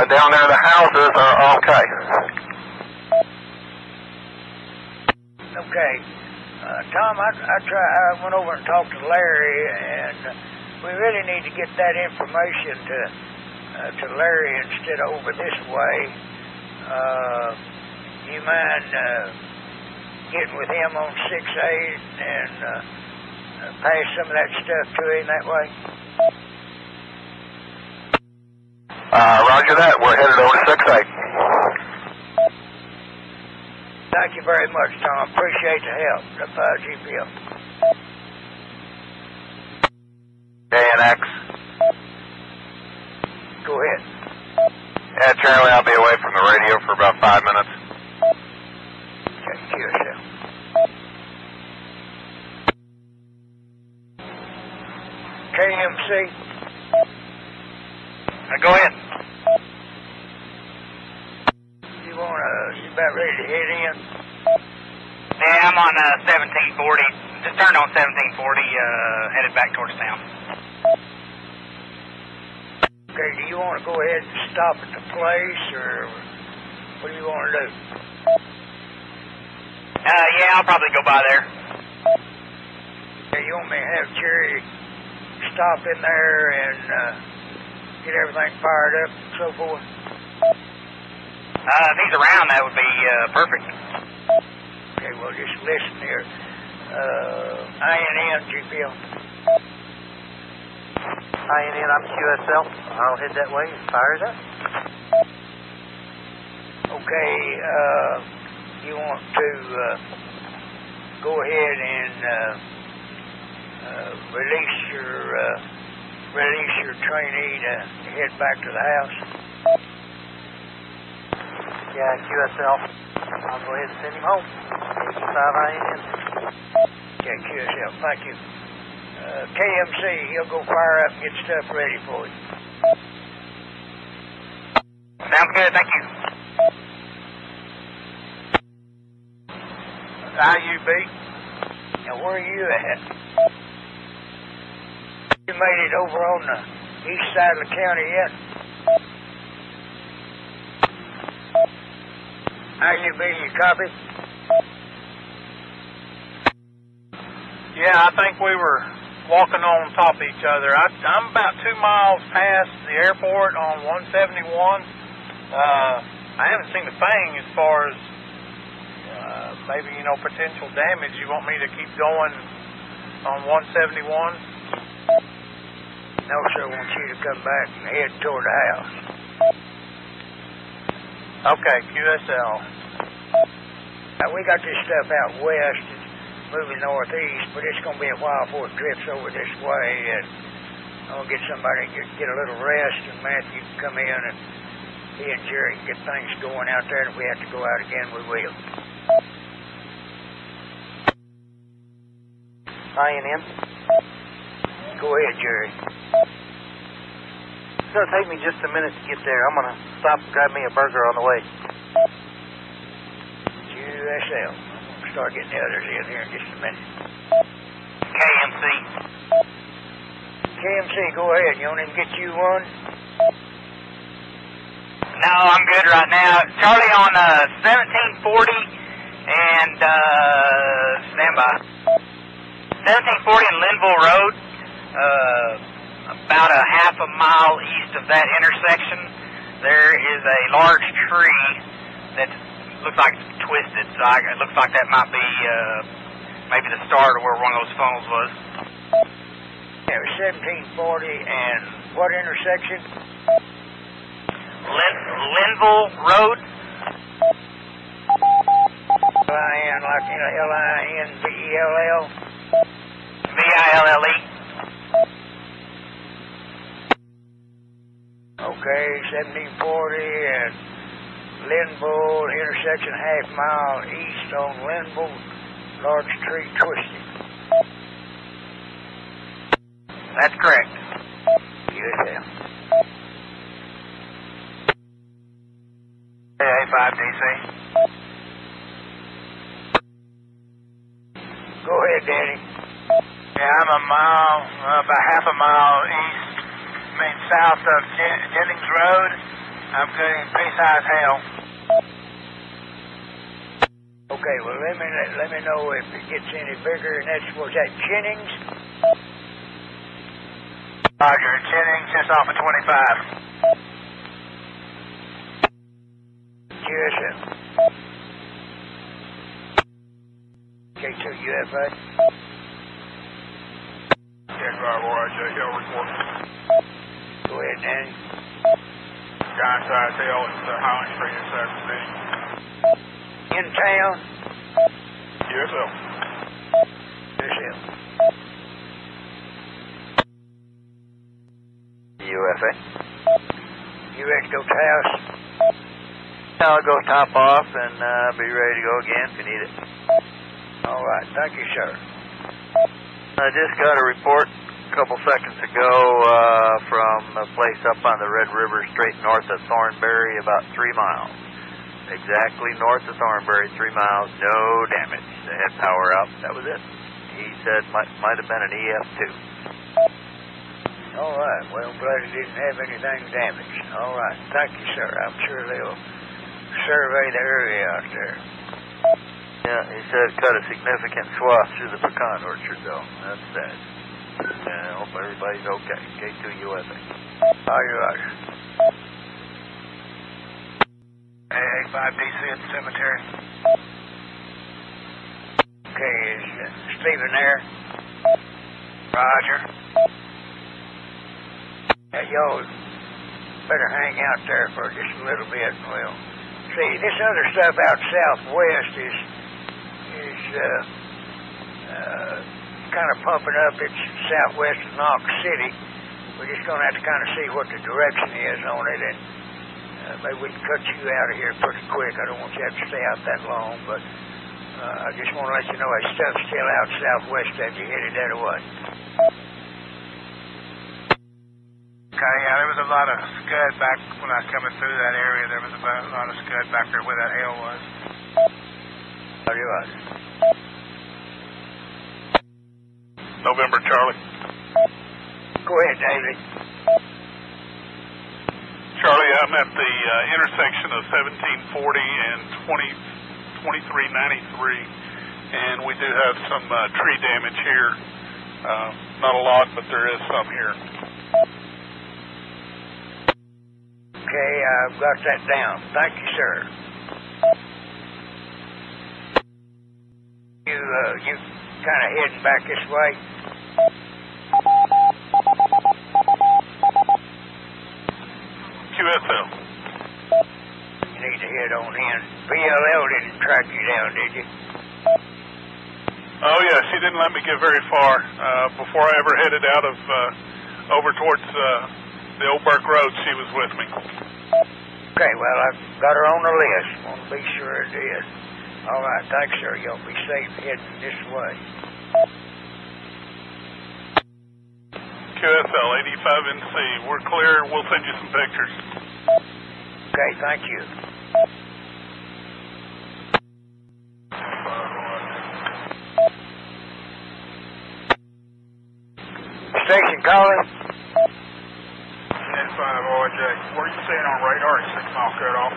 down there, the houses are okay. Okay. Tom, I went over and talked to Larry, and we really need to get that information to Larry instead of over this way. You mind getting with him on 6A and pass some of that stuff to him that way? Roger that. We're headed over to 6A. Thank you very much, Tom. Appreciate the help. The 5GPO. ANX. Go ahead. KMC? Go ahead. You about ready to head in? Yeah, I'm on 1740. Just turned on 1740, headed back towards town. Okay, do you want to go ahead and stop at the place, or what do you want to do? Yeah, I'll probably go by there. Okay, you want me to have Jerry stop in there and get everything fired up and so forth? If he's around, that would be perfect. Okay, well, just listen here. INN, GPL. INN, I'm QSL. I'll head that way and fire it up. Okay, you want to go ahead and release your trainee to head back to the house? Yeah, QSL. I'll go ahead and send him home. 85 INN. Okay, QSL, thank you. KMC, he'll go fire up and get stuff ready for you. Sounds good, thank you. IUB? Now, where are you at? You made it over on the east side of the county yet? IUB, you copy? Yeah, I think we were walking on top of each other. I'm about 2 miles past the airport on 171. I haven't seen a thing as far as maybe, potential damage. You want me to keep going on 171? No, sir, I want you to come back and head toward the house. Okay, QSL. Now, we got this stuff out west. It's moving northeast, but it's going to be a while before it drifts over this way. And I'll get somebody to get a little rest, and Matthew can come in, and he and Jerry can get things going out there. And if we have to go out again, we will. INN. Go ahead, Jerry. It's going to take me just a minute to get there. I'm going to stop and grab me a burger on the way. QSL. I'm going to start getting the others in here in just a minute. KMC. KMC, go ahead. You want him to get you one? No, I'm good right now. Charlie on 1740 and stand by. 1740 and Linville Road. About a half a mile east of that intersection, there is a large tree that looks like it's twisted. So it looks like that might be maybe the start of where one of those funnels was. Yeah, 1740 and what intersection? Linville Road. L-I-N, like L-I-N-V-E-L-L? V-I-L-L-E. Okay, 1740 and Linville, intersection half mile east on Linville, large tree twisted. That's correct. USL. A5DC. Go ahead, Danny. Yeah, I'm about half a mile east, south of Jennings Road. I'm getting pretty high as hell. Okay, well, let me know if it gets any bigger, and was that Jennings? Roger, Jennings, just off of 25. QSL. K2UFA. Driver RJ report. Go ahead, Danny. Guy inside tail at Highland Street in Saturday. In town? USL. USL. UFA. You ready to go to the house? I'll go top off and be ready to go again if you need it. All right, thank you, sir. I just got a report couple seconds ago from a place up on the Red River straight north of Thornberry, about 3 miles. Exactly north of Thornberry, 3 miles, no damage. They had power out, that was it. He said might have been an EF2. All right, well, glad he didn't have anything damaged. All right, thank you, sir. I'm sure they'll survey the area out there. Yeah, he said cut a significant swath through the pecan orchard, though. That's sad. I hope everybody's okay. K2USA. All right. AA5DC at the cemetery. Okay, is Stephen there? Roger. Y'all better hang out there for just a little bit, and we'll see. This other stuff out southwest is kind of pumping up. It's southwest of Knox City. We're just going to have to kind of see what the direction is on it, and maybe we can cut you out of here pretty quick. I don't want you to have to stay out that long, but I just want to let you know that stuff's still out southwest as you headed that way. Okay, yeah, there was a lot of scud back when I was coming through that area. There was a lot of scud back there where that hail was. All right. November, Charlie. Go ahead, David. Charlie, I'm at the intersection of 1740 and 2393, and we do have some tree damage here. Not a lot, but there is some here. Okay, I've got that down. Thank you, sir. You kind of heading back this way? QSL. You need to head on in. BLL didn't track you down, did you? Oh, yeah, she didn't let me get very far. Before I ever headed out of over towards the Old Burke Road, she was with me. Okay, well, I've got her on the list. Want to be sure it is. All right, thanks, sir. You'll be safe heading this way. QSL 85NC, we're clear. We'll send you some pictures. Okay, thank you. Station calling. 10-5 OJ. What are you seeing on radar at 6 mile cutoff?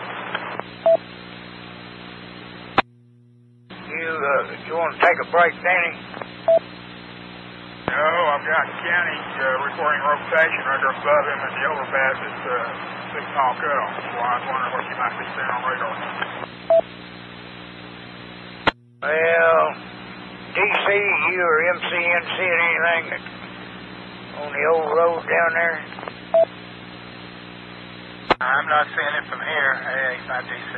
You want to take a break, Danny? No, I've got County reporting rotation right there above him at the overpass at 6 mile cutoff. So I was wondering what you might be seeing on radar. Well, DC, you or MCN seeing anything on the old road down there? I'm not seeing it from here, AA5DC.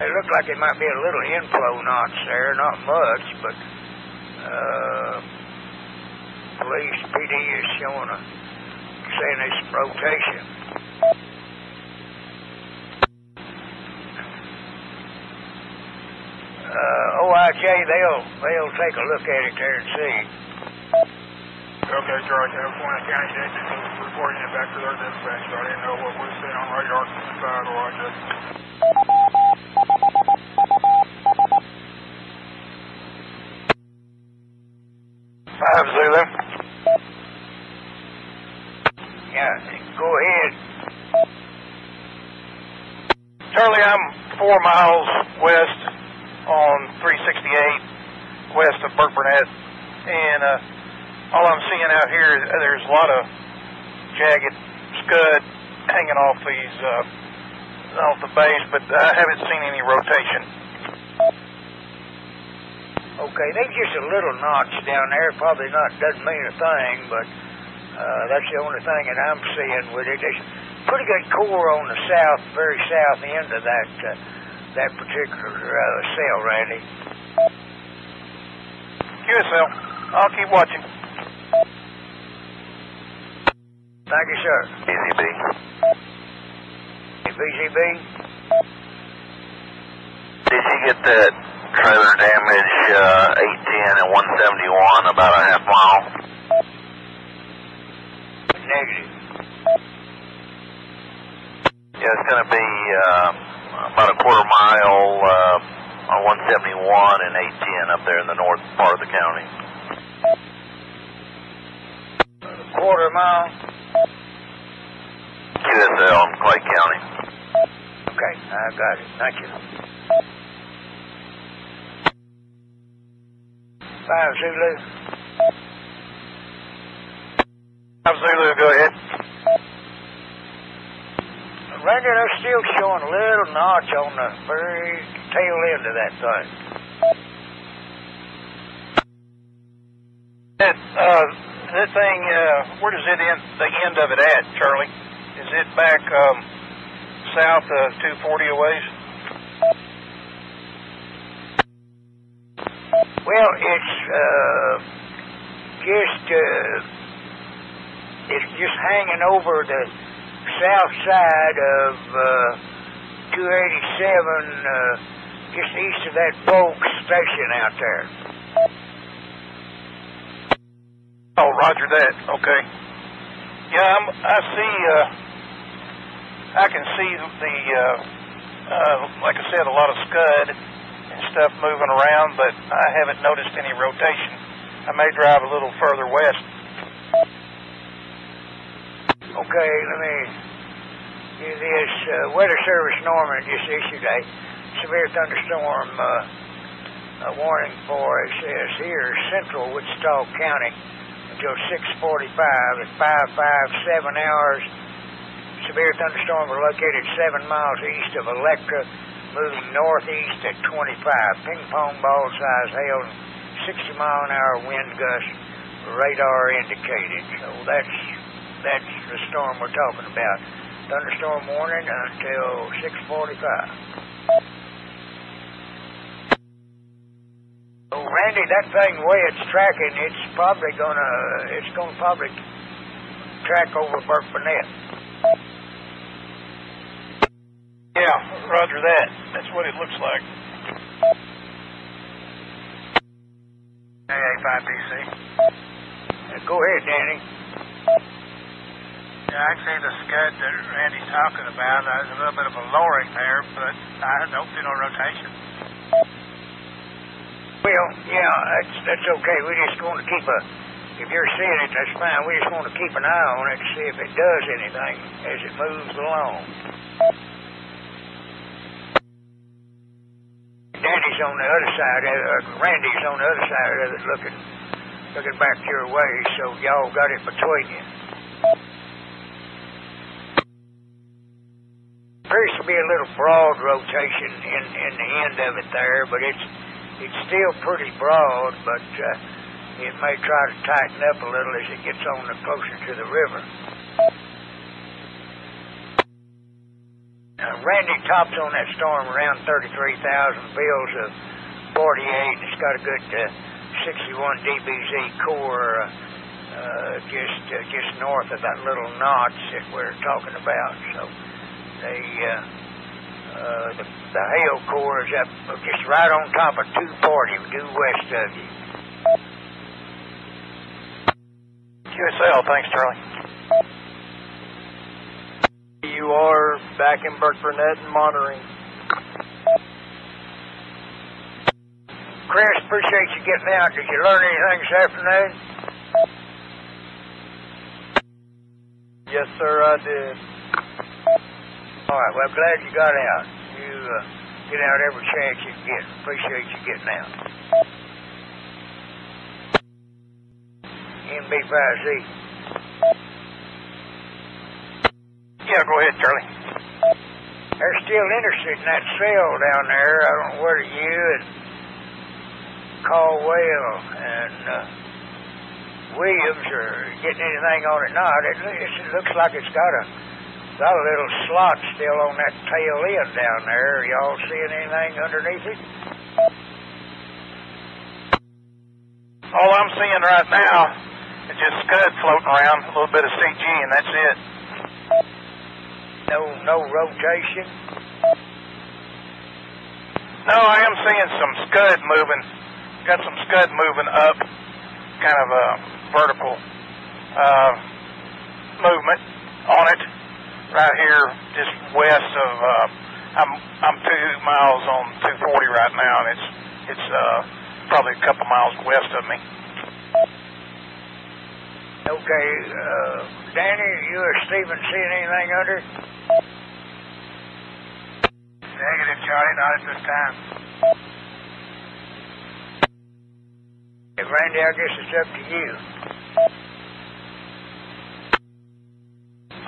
It looked like it might be a little inflow notch there, not much, but police, PD is saying there's some rotation. OIJ, they'll take a look at it there and see. Okay, George, I have one of the county agents reporting it back to their dispatch, so I didn't know what we're seeing on radar from the side or OIJ. 5 Zulu. Yeah, go ahead. Charlie, I'm 4 miles west on 368, west of Burke Burnett, and all I'm seeing out here is there's a lot of jagged scud hanging off these off the base, but I haven't seen any rotation. Okay, there's just a little notch down there. Probably doesn't mean a thing, but that's the only thing that I'm seeing with it. There's pretty good core on the very south end of that particular cell, Randy. QSL, I'll keep watching. Thank you, sir. BZB. BZB? Did she get that Trailer damage 810 and 171, about a half mile. Negative. Yeah, it's going to be about a quarter mile on 171 and 810 up there in the north part of the county. Quarter mile? QSL in Clay County. Okay, I got it. Thank you. 5 Zulu. 5 Zulu, go ahead. Randy, they're still showing a little notch on the very tail end of that thing. That thing, where does it end? The end of it at, Charlie? Is it back south of 240 a ways? Well, it's just hanging over the south side of 287, just east of that Polk station out there. Oh, roger that. Okay. Yeah, I can see the, like I said, a lot of scud and stuff moving around, but I haven't noticed any rotation. I may drive a little further west. Okay, let me do this. Weather Service Norman just issued a severe thunderstorm warning for, it says here, central Wichita County until 6:45 at 5:57 hours. Severe thunderstorm were located 7 miles east of Electra, moving northeast at 25. Ping pong ball size hail and 60-mile-an-hour wind gust, radar indicated. So that's the storm we're talking about. Thunderstorm warning until 6:45. So Randy, that thing, the way it's tracking, it's gonna probably track over Burke-Burnett. Yeah, roger that. That's what it looks like. AA5DC. Go ahead, Danny. Yeah, I can see the scud that Randy's talking about. There's a little bit of a lowering there, but I don't see no rotation. Well, yeah, that's okay. We just want to keep if you're seeing it, that's fine. We just want to keep an eye on it to see if it does anything as it moves along. Danny's on the other side, Randy's on the other side of it looking back your way, so y'all got it between you. Appears to be a little broad rotation in the end of it there, but it's still pretty broad, but it may try to tighten up a little as it gets on closer to the river. Randy tops on that storm around 33,000 bills of 48. It's got a good 61 dBz core just north of that little notch that we're talking about. So the hail core is up just right on top of 240, due west of you. QSL, thanks, Charlie. You are back in Burke-Burnett and monitoring. Chris, appreciate you getting out. Did you learn anything this afternoon? Yes, sir, I did. All right, well, I'm glad you got out. You get out every chance you can get. Appreciate you getting out. MB5Z. Yeah, go ahead, Charlie. They're still interested in that cell down there. I don't know whether you and Caldwell and Williams are getting anything on it or not. It looks like it's got a little slot still on that tail end down there. Are y'all seeing anything underneath it? All I'm seeing right now is just scud floating around, a little bit of CG, and that's it. No rotation? No, I am seeing some scud moving. Got some scud moving up, kind of a vertical movement on it. Right here, just west of. I'm 2 miles on 240 right now, and it's probably a couple miles west of me. Okay, Danny, you or Stephen seeing anything under it? Negative, Charlie, not at this time. Hey, Randy, I guess it's up to you.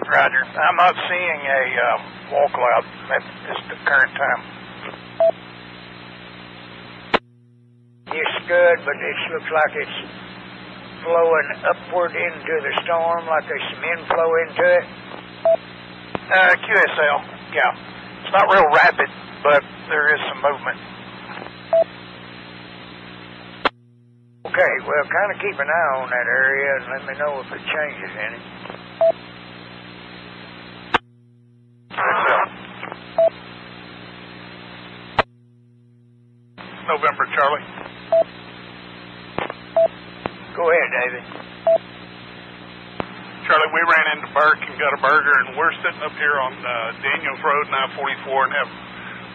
Roger. I'm not seeing a wall cloud at this current time. It's good, but it looks like it's flowing upward into the storm, like there's some inflow into it. QSL, yeah. It's not real rapid, but there is some movement. Okay, well, kind of keep an eye on that area and let me know if it changes any. November, Charlie. Go ahead, David. Charlie, we ran into Burke and got a burger, and we're sitting up here on Daniels Road, 944, and have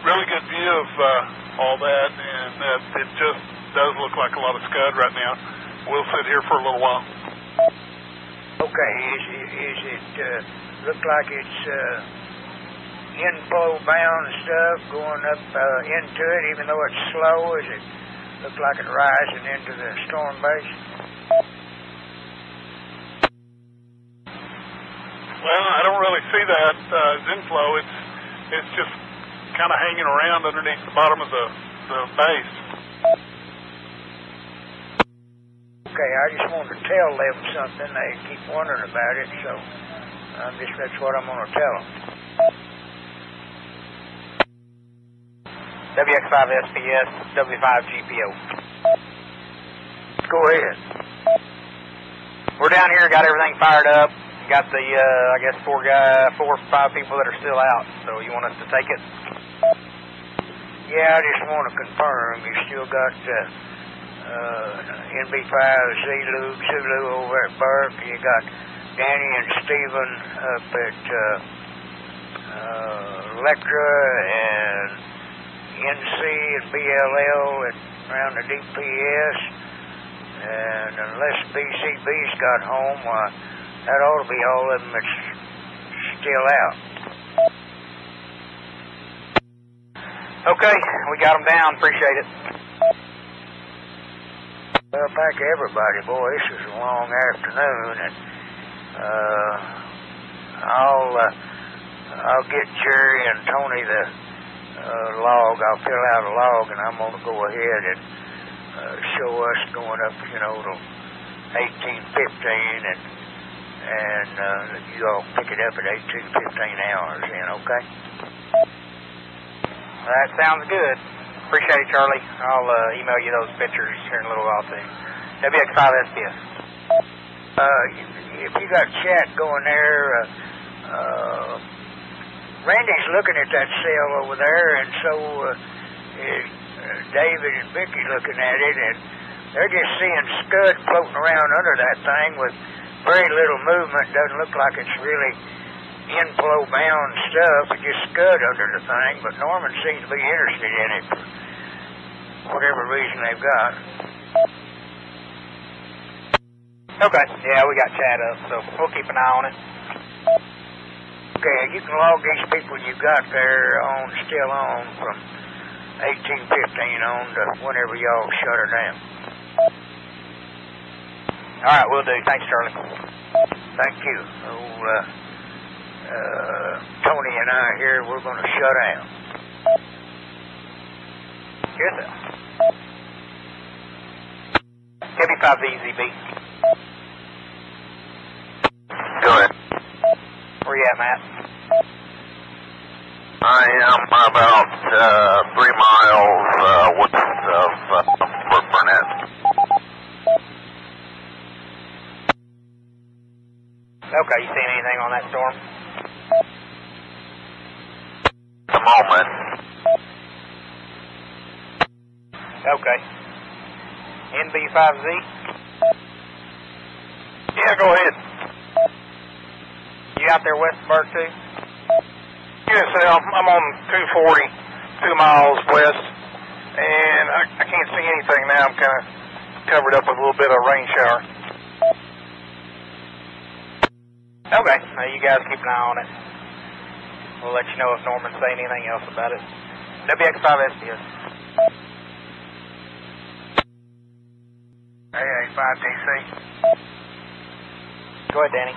really good view of all that, and it just does look like a lot of scud right now. We'll sit here for a little while. Okay, is it look like it's inflow bound stuff going up into it, even though it's slow? Is it look like it rising into the storm base? Well, I don't really see that as inflow. It's just kind of hanging around underneath the bottom of the base. Okay, I just wanted to tell them something. They keep wondering about it, so that's what I'm going to tell them. WX5SPS, W5GPO. Go ahead. We're down here, got everything fired up. Got the, I guess, 4 or 5 people that are still out. So you want us to take it? Yeah, I just want to confirm. You still got NB5 Zulu over at Burke. You got Danny and Stephen up at Electra and NC and BLL around the DPS. And unless BCB's got home, that ought to be all of them that's still out. Okay, we got them down. Appreciate it. Well, thank everybody, boy. This was a long afternoon, and I'll get Jerry and Tony the log. I'll fill out a log, and I'm going to go ahead and show us going up, to 1815, and you all pick it up at 1815 hours, okay? That sounds good. Appreciate it, Charlie. I'll email you those pictures here in a little while, too. WX5SPS. If you got chat going there, Randy's looking at that cell over there, and so is David and Vicki looking at it, and they're just seeing scud floating around under that thing with very little movement. Doesn't look like it's really inflow bound stuff. It just scud under the thing, but Norman seems to be interested in it for whatever reason they've got. Okay, yeah, we got chat up, so we'll keep an eye on it. Okay, you can log these people you got there still on from 1815 on to whenever y'all shut her down. All right, we'll do. Thanks, Charlie. Thank you. Tony and I here, we're going to shut down. Yes, sir. W5VZB. Go ahead. Where you at, Matt? I am about 3 miles west of Burnett. Okay, you seen anything on that storm? At the moment. Okay. NB5Z? Yeah, go ahead. You out there west of Burke too? Yes, I'm on 240, 2 miles west, and I can't see anything now. I'm kind of covered up with a little bit of rain shower. Okay. You guys keep an eye on it. We'll let you know if Norman's saying anything else about it. WX5SDS. AA5DC. Go ahead, Danny.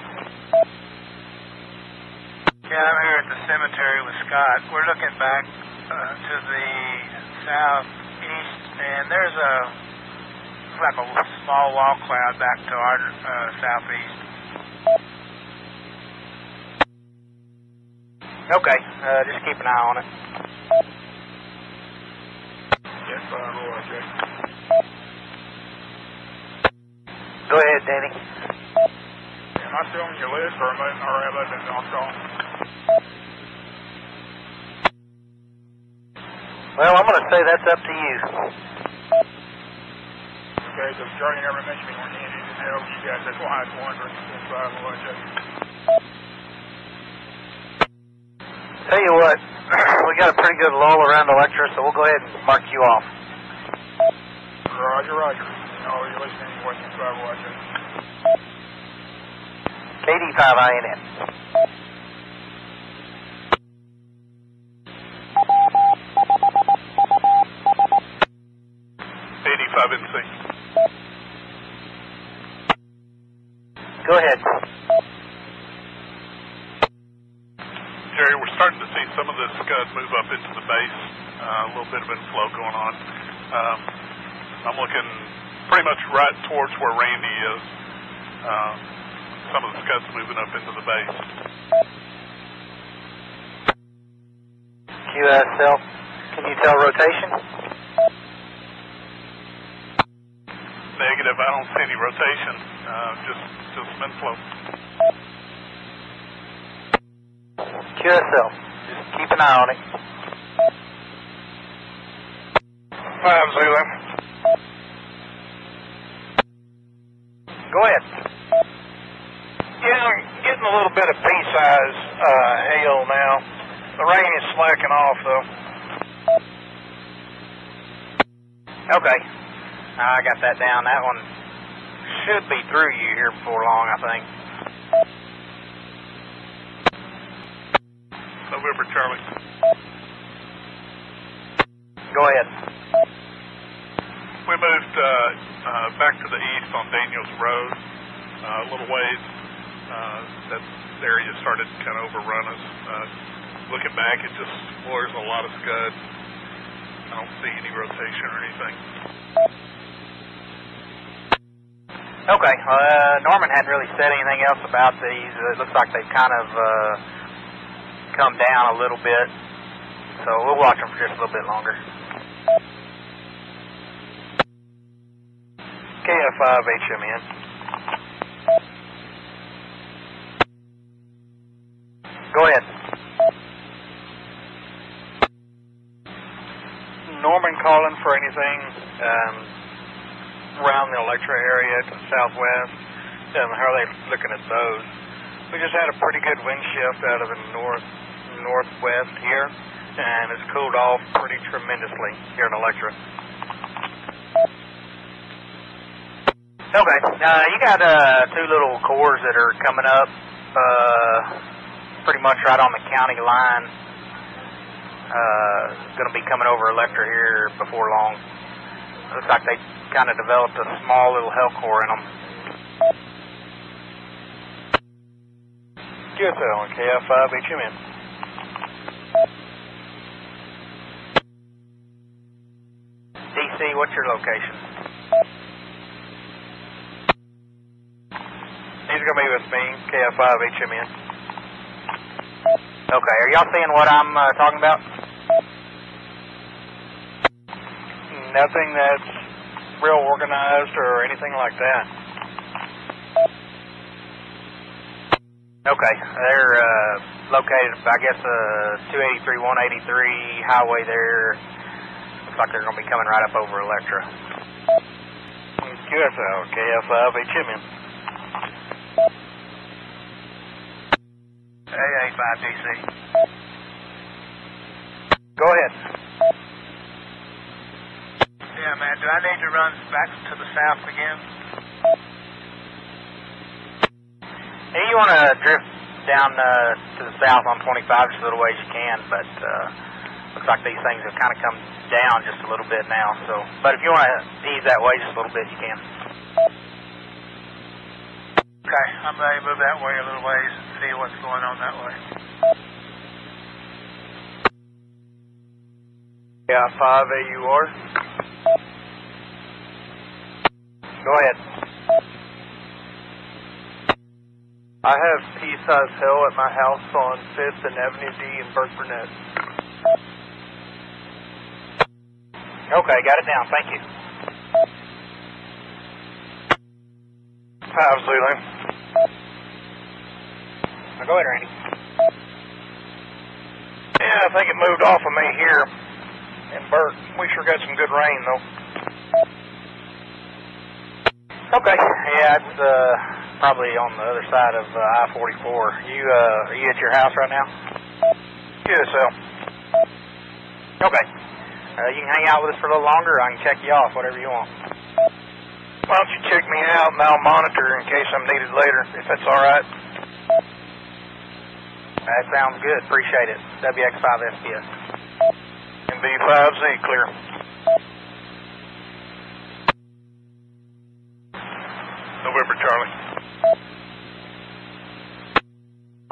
Yeah, I'm here at the cemetery with Scott. We're looking back to the southeast, and there's like a small wall cloud back to our southeast. Okay, just keep an eye on it. Yes, Roger. Go ahead, Danny. Am I still on your list, or have I been off call? Well, I'm going to say that's up to you. Okay, so Charlie never mentioned me when he needed to know you guys. That's why I was wondering. That's why I was Tell you what, we got a pretty good lull around Electra, so we'll go ahead and mark you off. Roger, Roger. No, you're listening to what you try to watch. KD5INN. KD5NC. Go ahead. Jerry, we're starting to see some of this scud move up into the base. A little bit of inflow going on. I'm looking pretty much right towards where Randy is. Some of the scud's moving up into the base. QSL, can you tell rotation? Negative, I don't see any rotation. Just some inflow. QSL, just keep an eye on it. 5 Zulu. Go ahead. Yeah, I'm getting a little bit of pea-size hail now. The rain is slacking off, though. Okay. I got that down. That one should be through you here before long, I think. November, Charlie. Go ahead. We moved back to the east on Daniels Road a little ways. That area started to kind of overrun us. Looking back, it just floors a lot of scud. I don't see any rotation or anything. Okay. Norman hadn't really said anything else about these. It looks like they've kind of come down a little bit. So we'll watch them for just a little bit longer. KF5HMN. Go ahead. Norman calling for anything around the Electra area to the southwest. How are they looking at those? We just had a pretty good wind shift out of the northwest here, and it's cooled off pretty tremendously here in Electra. Okay. You got two little cores that are coming up pretty much right on the county line. Going to be coming over Electra here before long. Looks like they kind of developed a small little hell core in them. QSL on KF5HMN. DC, what's your location? He's going to be with me, KF5HMN. Okay, are y'all seeing what I'm talking about? Nothing that's real organized or anything like that. Okay, they're located, I guess, 283, 183 highway there. Looks like they're going to be coming right up over Electra. QSL, KF5HMN. AA5DC. Go ahead. Yeah, man, do I need to run back to the south again? Hey, you want to drift down to the south on 25 just a little ways you can, but looks like these things have kind of come down just a little bit now. So, but if you want to ease that way just a little bit, you can. Okay, I'm going to move that way a little ways and see what's going on that way. Yeah, 5AUR. Go ahead. I have pea-sized hail at my house on 5th and Avenue D in Burke Burnett. Okay, got it down. Thank you. 5 Zulu. Now go ahead, Randy. Yeah, I think it moved off of me here in Burke. We sure got some good rain, though. Okay, yeah, it's probably on the other side of I-44. Are you at your house right now? QSL. Okay. You can hang out with us for a little longer, or I can check you off, whatever you want. Why don't you check me out and I'll monitor in case I'm needed later, if that's all right. That sounds good. Appreciate it. WX5SPS. And B5Z, clear. November, Charlie.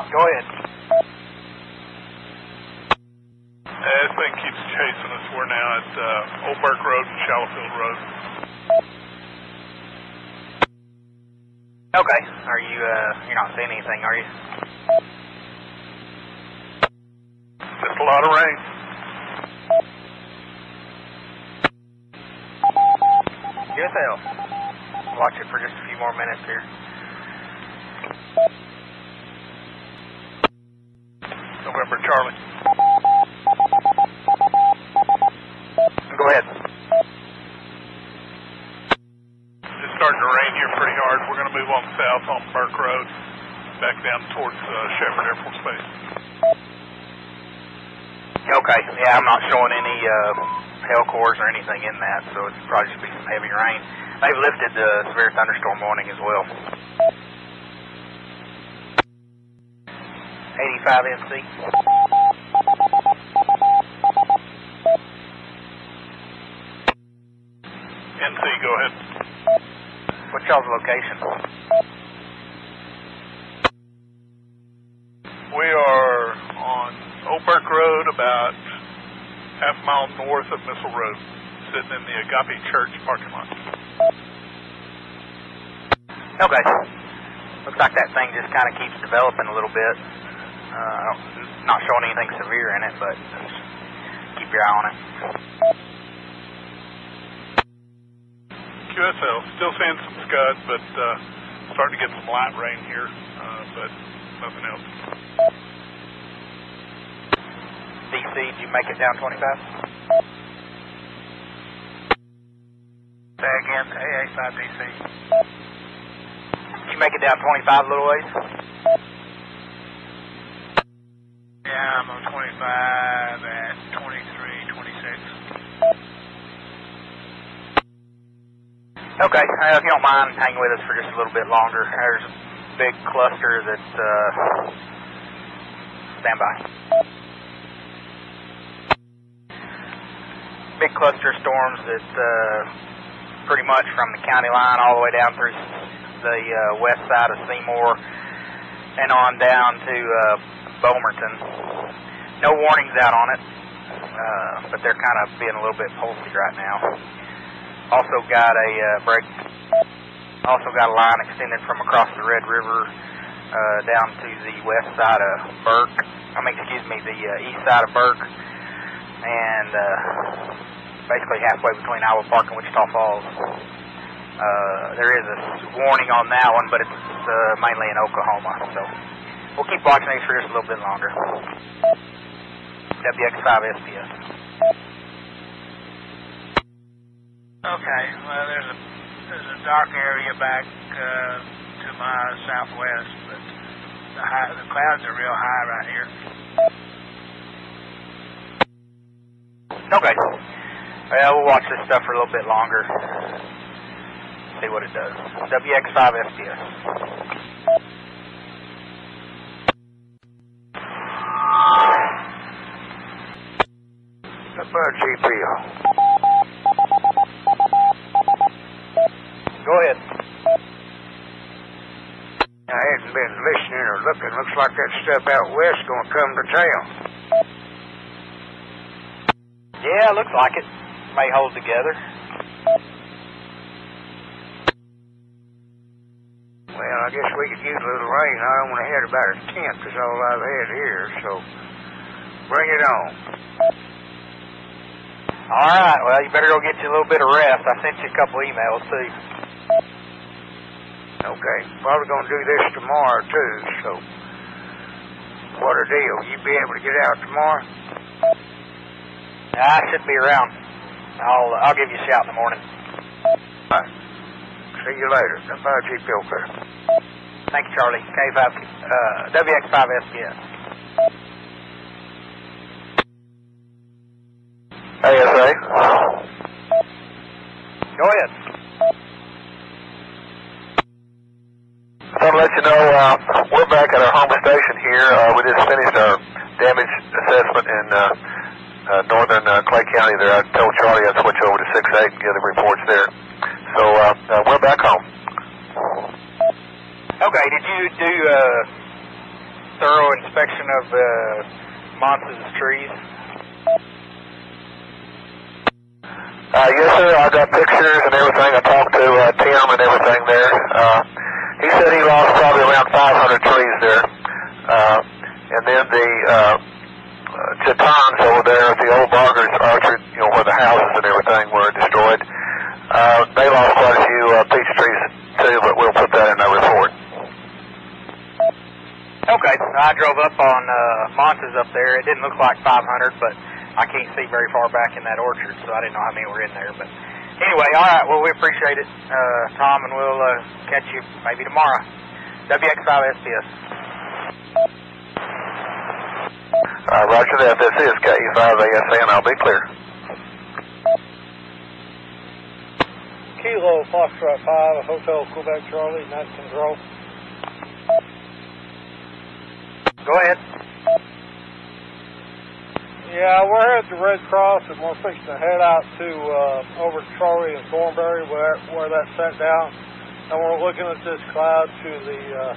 Go ahead. This thing keeps chasing us. We're now at Old Burke Road and Shallowfield Road. Okay. Are you, you're not seeing anything, are you? Just a lot of rain. QSL. Watch it for just a few more minutes here. November, Charlie. Go ahead. It's starting to rain here pretty hard. We're going to move on south on Burke Road, back down towards Shepherd Air Force Base. Okay. Yeah, I'm not showing any hail cores or anything in that, so it's probably just be some heavy rain. They've lifted the severe thunderstorm warning as well. 85 NC. NC, go ahead. What's y'all's location? We are on Old Burke Road, about half a mile north of Missile Road, sitting in the Agape Church parking lot. Okay. Looks like that thing just kind of keeps developing a little bit. Not showing anything severe in it, but just keep your eye on it. QSL, still seeing some scuds, but starting to get some light rain here, but nothing else. DC, do you make it down 25? Say again, AA5DC. Did you make it down 25 a little ways? Yeah, I'm on 25 at 23, 26. Okay, if you don't mind, hang with us for just a little bit longer. There's a big cluster that's, stand by. Big cluster of storms that, pretty much from the county line all the way down through the west side of Seymour and on down to Bomerton. No warnings out on it, but they're kind of being a little bit pulsy right now. Also got a line extended from across the Red River down to the west side of Burke. The east side of Burke, and basically halfway between Iowa Park and Wichita Falls. There is a warning on that one, but it's mainly in Oklahoma. So we'll keep watching these for just a little bit longer. WX5SPS. Okay, well, there's a dark area back to my southwest, but the clouds are real high right here. Okay. Well, we'll watch this stuff for a little bit longer. See what it does. WX5SPS. WGPO. Go ahead. I hadn't been listening or looking. Looks like that stuff out west going to come to town. Yeah, looks like it. May hold together. Well, I guess we could use a little rain. I only had about a tenth is all I've had here, so bring it on. All right, well, you better go get you a little bit of rest. I sent you a couple emails, too. Okay, probably going to do this tomorrow, too, so what a deal. You be able to get out tomorrow? I should be around. I'll give you a shout in the morning. All right. See you later. Bye, G. Pilker. Thank you, Charlie. WX5SPS. ASA. Go ahead. So to let you know, we're back at our home station here. We just finished our damage assessment in northern Clay County there. I told Charlie I'd switch over to 6-8 and get the reports there. So we're back home. Okay, did you do a thorough inspection of Montes' trees? Yes, sir. I got pictures and everything. I talked to Tim and everything there. He said he lost probably around 500 trees there. And then the chitons over there at the old Barger's orchard, you know, where the houses and everything were destroyed, they lost quite a few peach trees too, but we'll put that in our report. Okay. I drove up on Montes up there. It didn't look like 500, but I can't see very far back in that orchard, so I didn't know how many were in there. But anyway, all right. Well, we appreciate it, Tom, and we'll catch you maybe tomorrow. WX5SPS. Roger that. This is KE5ASA, and I'll be clear. Kilo Foxtrot 5, Hotel Quebec Charlie, Night Control. Go ahead. Yeah, we're at the Red Cross, and we're fixing to head out to over to Troy and Thornberry, where that's set down. And we're looking at this cloud to the,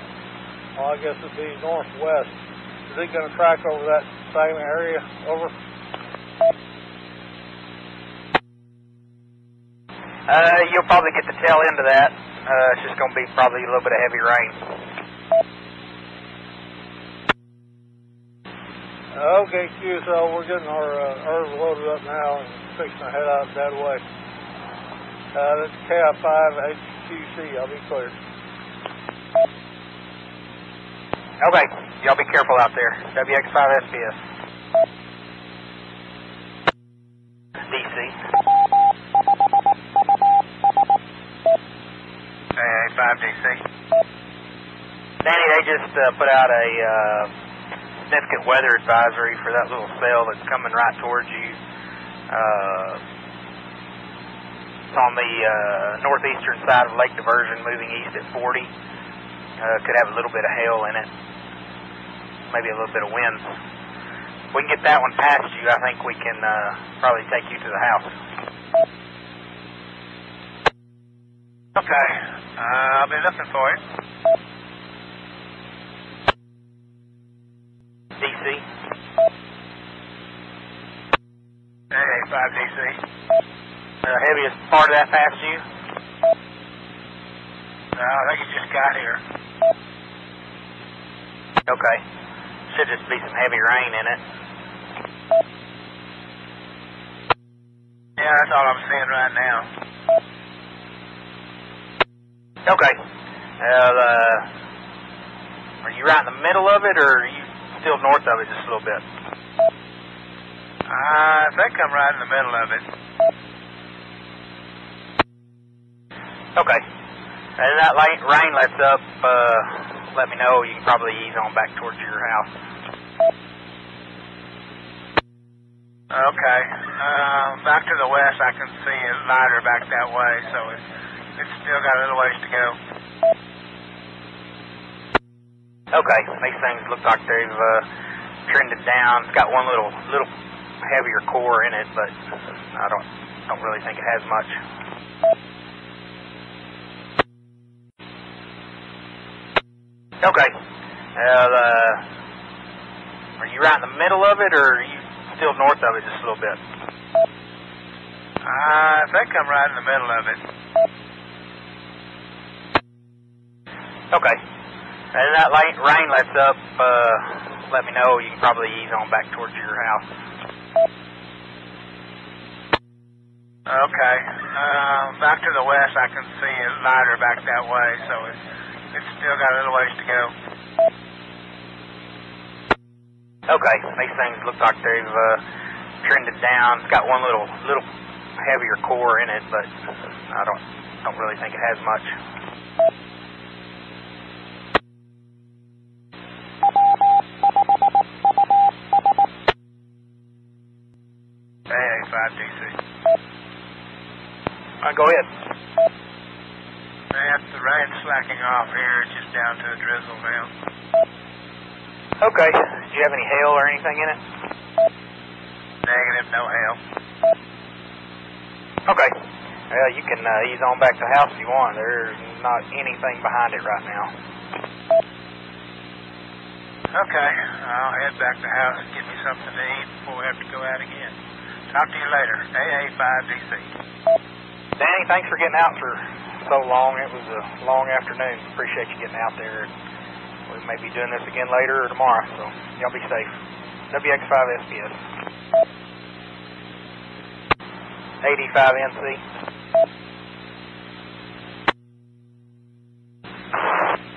I guess it'd be northwest. Is it going to track over that same area? Over. You'll probably get the tail end of that. It's just going to be probably a little bit of heavy rain. Okay, QSL, we're getting our herbs loaded up now and fixing to head out that way. That's KI5HQC, I'll be clear. Okay, y'all be careful out there. WX5SPS. DC. AA5DC. Danny, they just put out a significant weather advisory for that little cell that's coming right towards you. It's on the northeastern side of Lake Diversion, moving east at 40. Could have a little bit of hail in it, maybe a little bit of wind. If we can get that one past you, I think we can probably take you to the house. Okay, I'll be looking for it. DC. AA5DC. Heaviest part of that past you? No, I think it just got here. Okay. Should just be some heavy rain in it. Yeah, that's all I'm seeing right now. Okay. Are you right in the middle of it, or are you still north of it just a little bit? I think I'm right in the middle of it. Okay. As that rain lets up, let me know. You can probably ease on back towards your house. Okay. Back to the west, I can see it lighter back that way, so it's still got a little ways to go. Okay. These things look like they've trended down. It's got one little heavier core in it, but I don't really think it has much. Okay. Are you right in the middle of it, or are you still north of it just a little bit? I think I'm right in the middle of it. Okay. As that rain lets up, let me know. You can probably ease on back towards your house. Okay. Back to the west, I can see it lighter back that way, so it's still got a little ways to go. Okay. These things look like they've trended down. It's got one little heavier core in it, but I don't really think it has much. LGemini. Go ahead. The rain's slacking off here. It's just down to a drizzle now. Okay. Do you have any hail or anything in it? Negative, no hail. Okay. Well, you can ease on back to the house if you want. There's not anything behind it right now. Okay. I'll head back to the house and get me something to eat before we have to go out again. Talk to you later. AA5DC. Danny, thanks for getting out for so long. It was a long afternoon. Appreciate you getting out there. We may be doing this again later or tomorrow, so y'all be safe. WX5SPS. 85NC.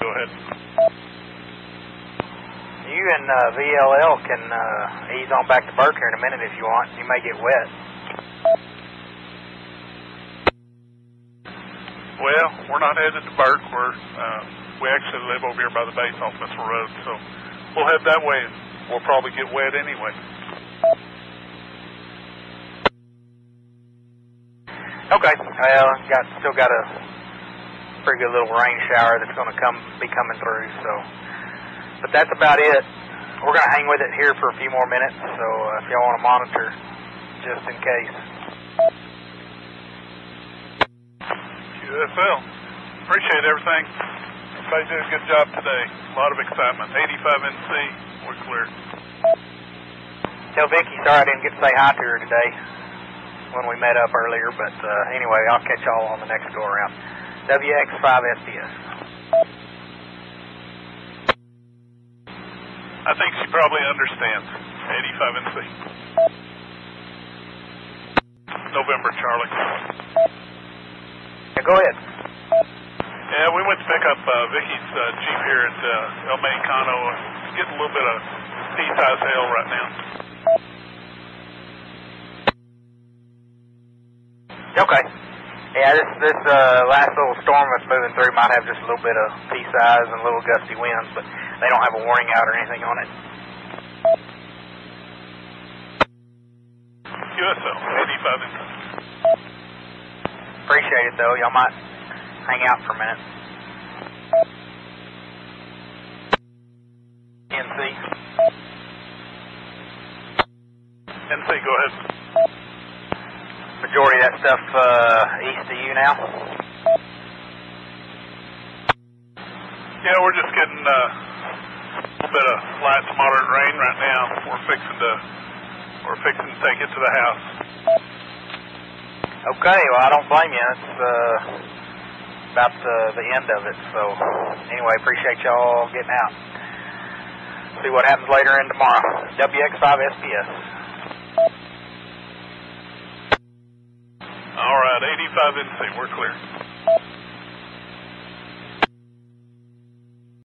Go ahead. You and VLL can ease on back to Burke here in a minute if you want. You may get wet. Well, we're not headed to Burke. We actually live over here by the base on Missile Road, so we'll head that way, and we'll probably get wet anyway. Okay. Well, still got a pretty good little rain shower that's going to be coming through. So, but that's about it. We're going to hang with it here for a few more minutes. So if y'all want to monitor, just in case. QSL. Appreciate everything. Everybody did a good job today. A lot of excitement. 85NC, we're clear. Tell Vicki, sorry I didn't get to say hi to her today when we met up earlier, but anyway, I'll catch y'all on the next go around. WX5SPS. I think she probably understands. 85NC. November, Charlie. Yeah, go ahead. Yeah, we went to pick up Vicky's Jeep here at El Mexicano. It's getting a little bit of pea-size hail right now. Okay. Yeah, this last little storm that's moving through might have just a little bit of pea-size and a little gusty winds, but they don't have a warning out or anything on it. QSL, 85NC. Appreciate it, though. Y'all might hang out for a minute. NC. NC, go ahead. Majority of that stuff east of you now? Yeah, we're just getting a little bit of light to moderate rain right now. We're fixing to take it to the house. Okay, well, I don't blame you. It's about the end of it. So, anyway, appreciate y'all getting out. See what happens later in tomorrow. WX5SPS. All right, 85NC, we're clear.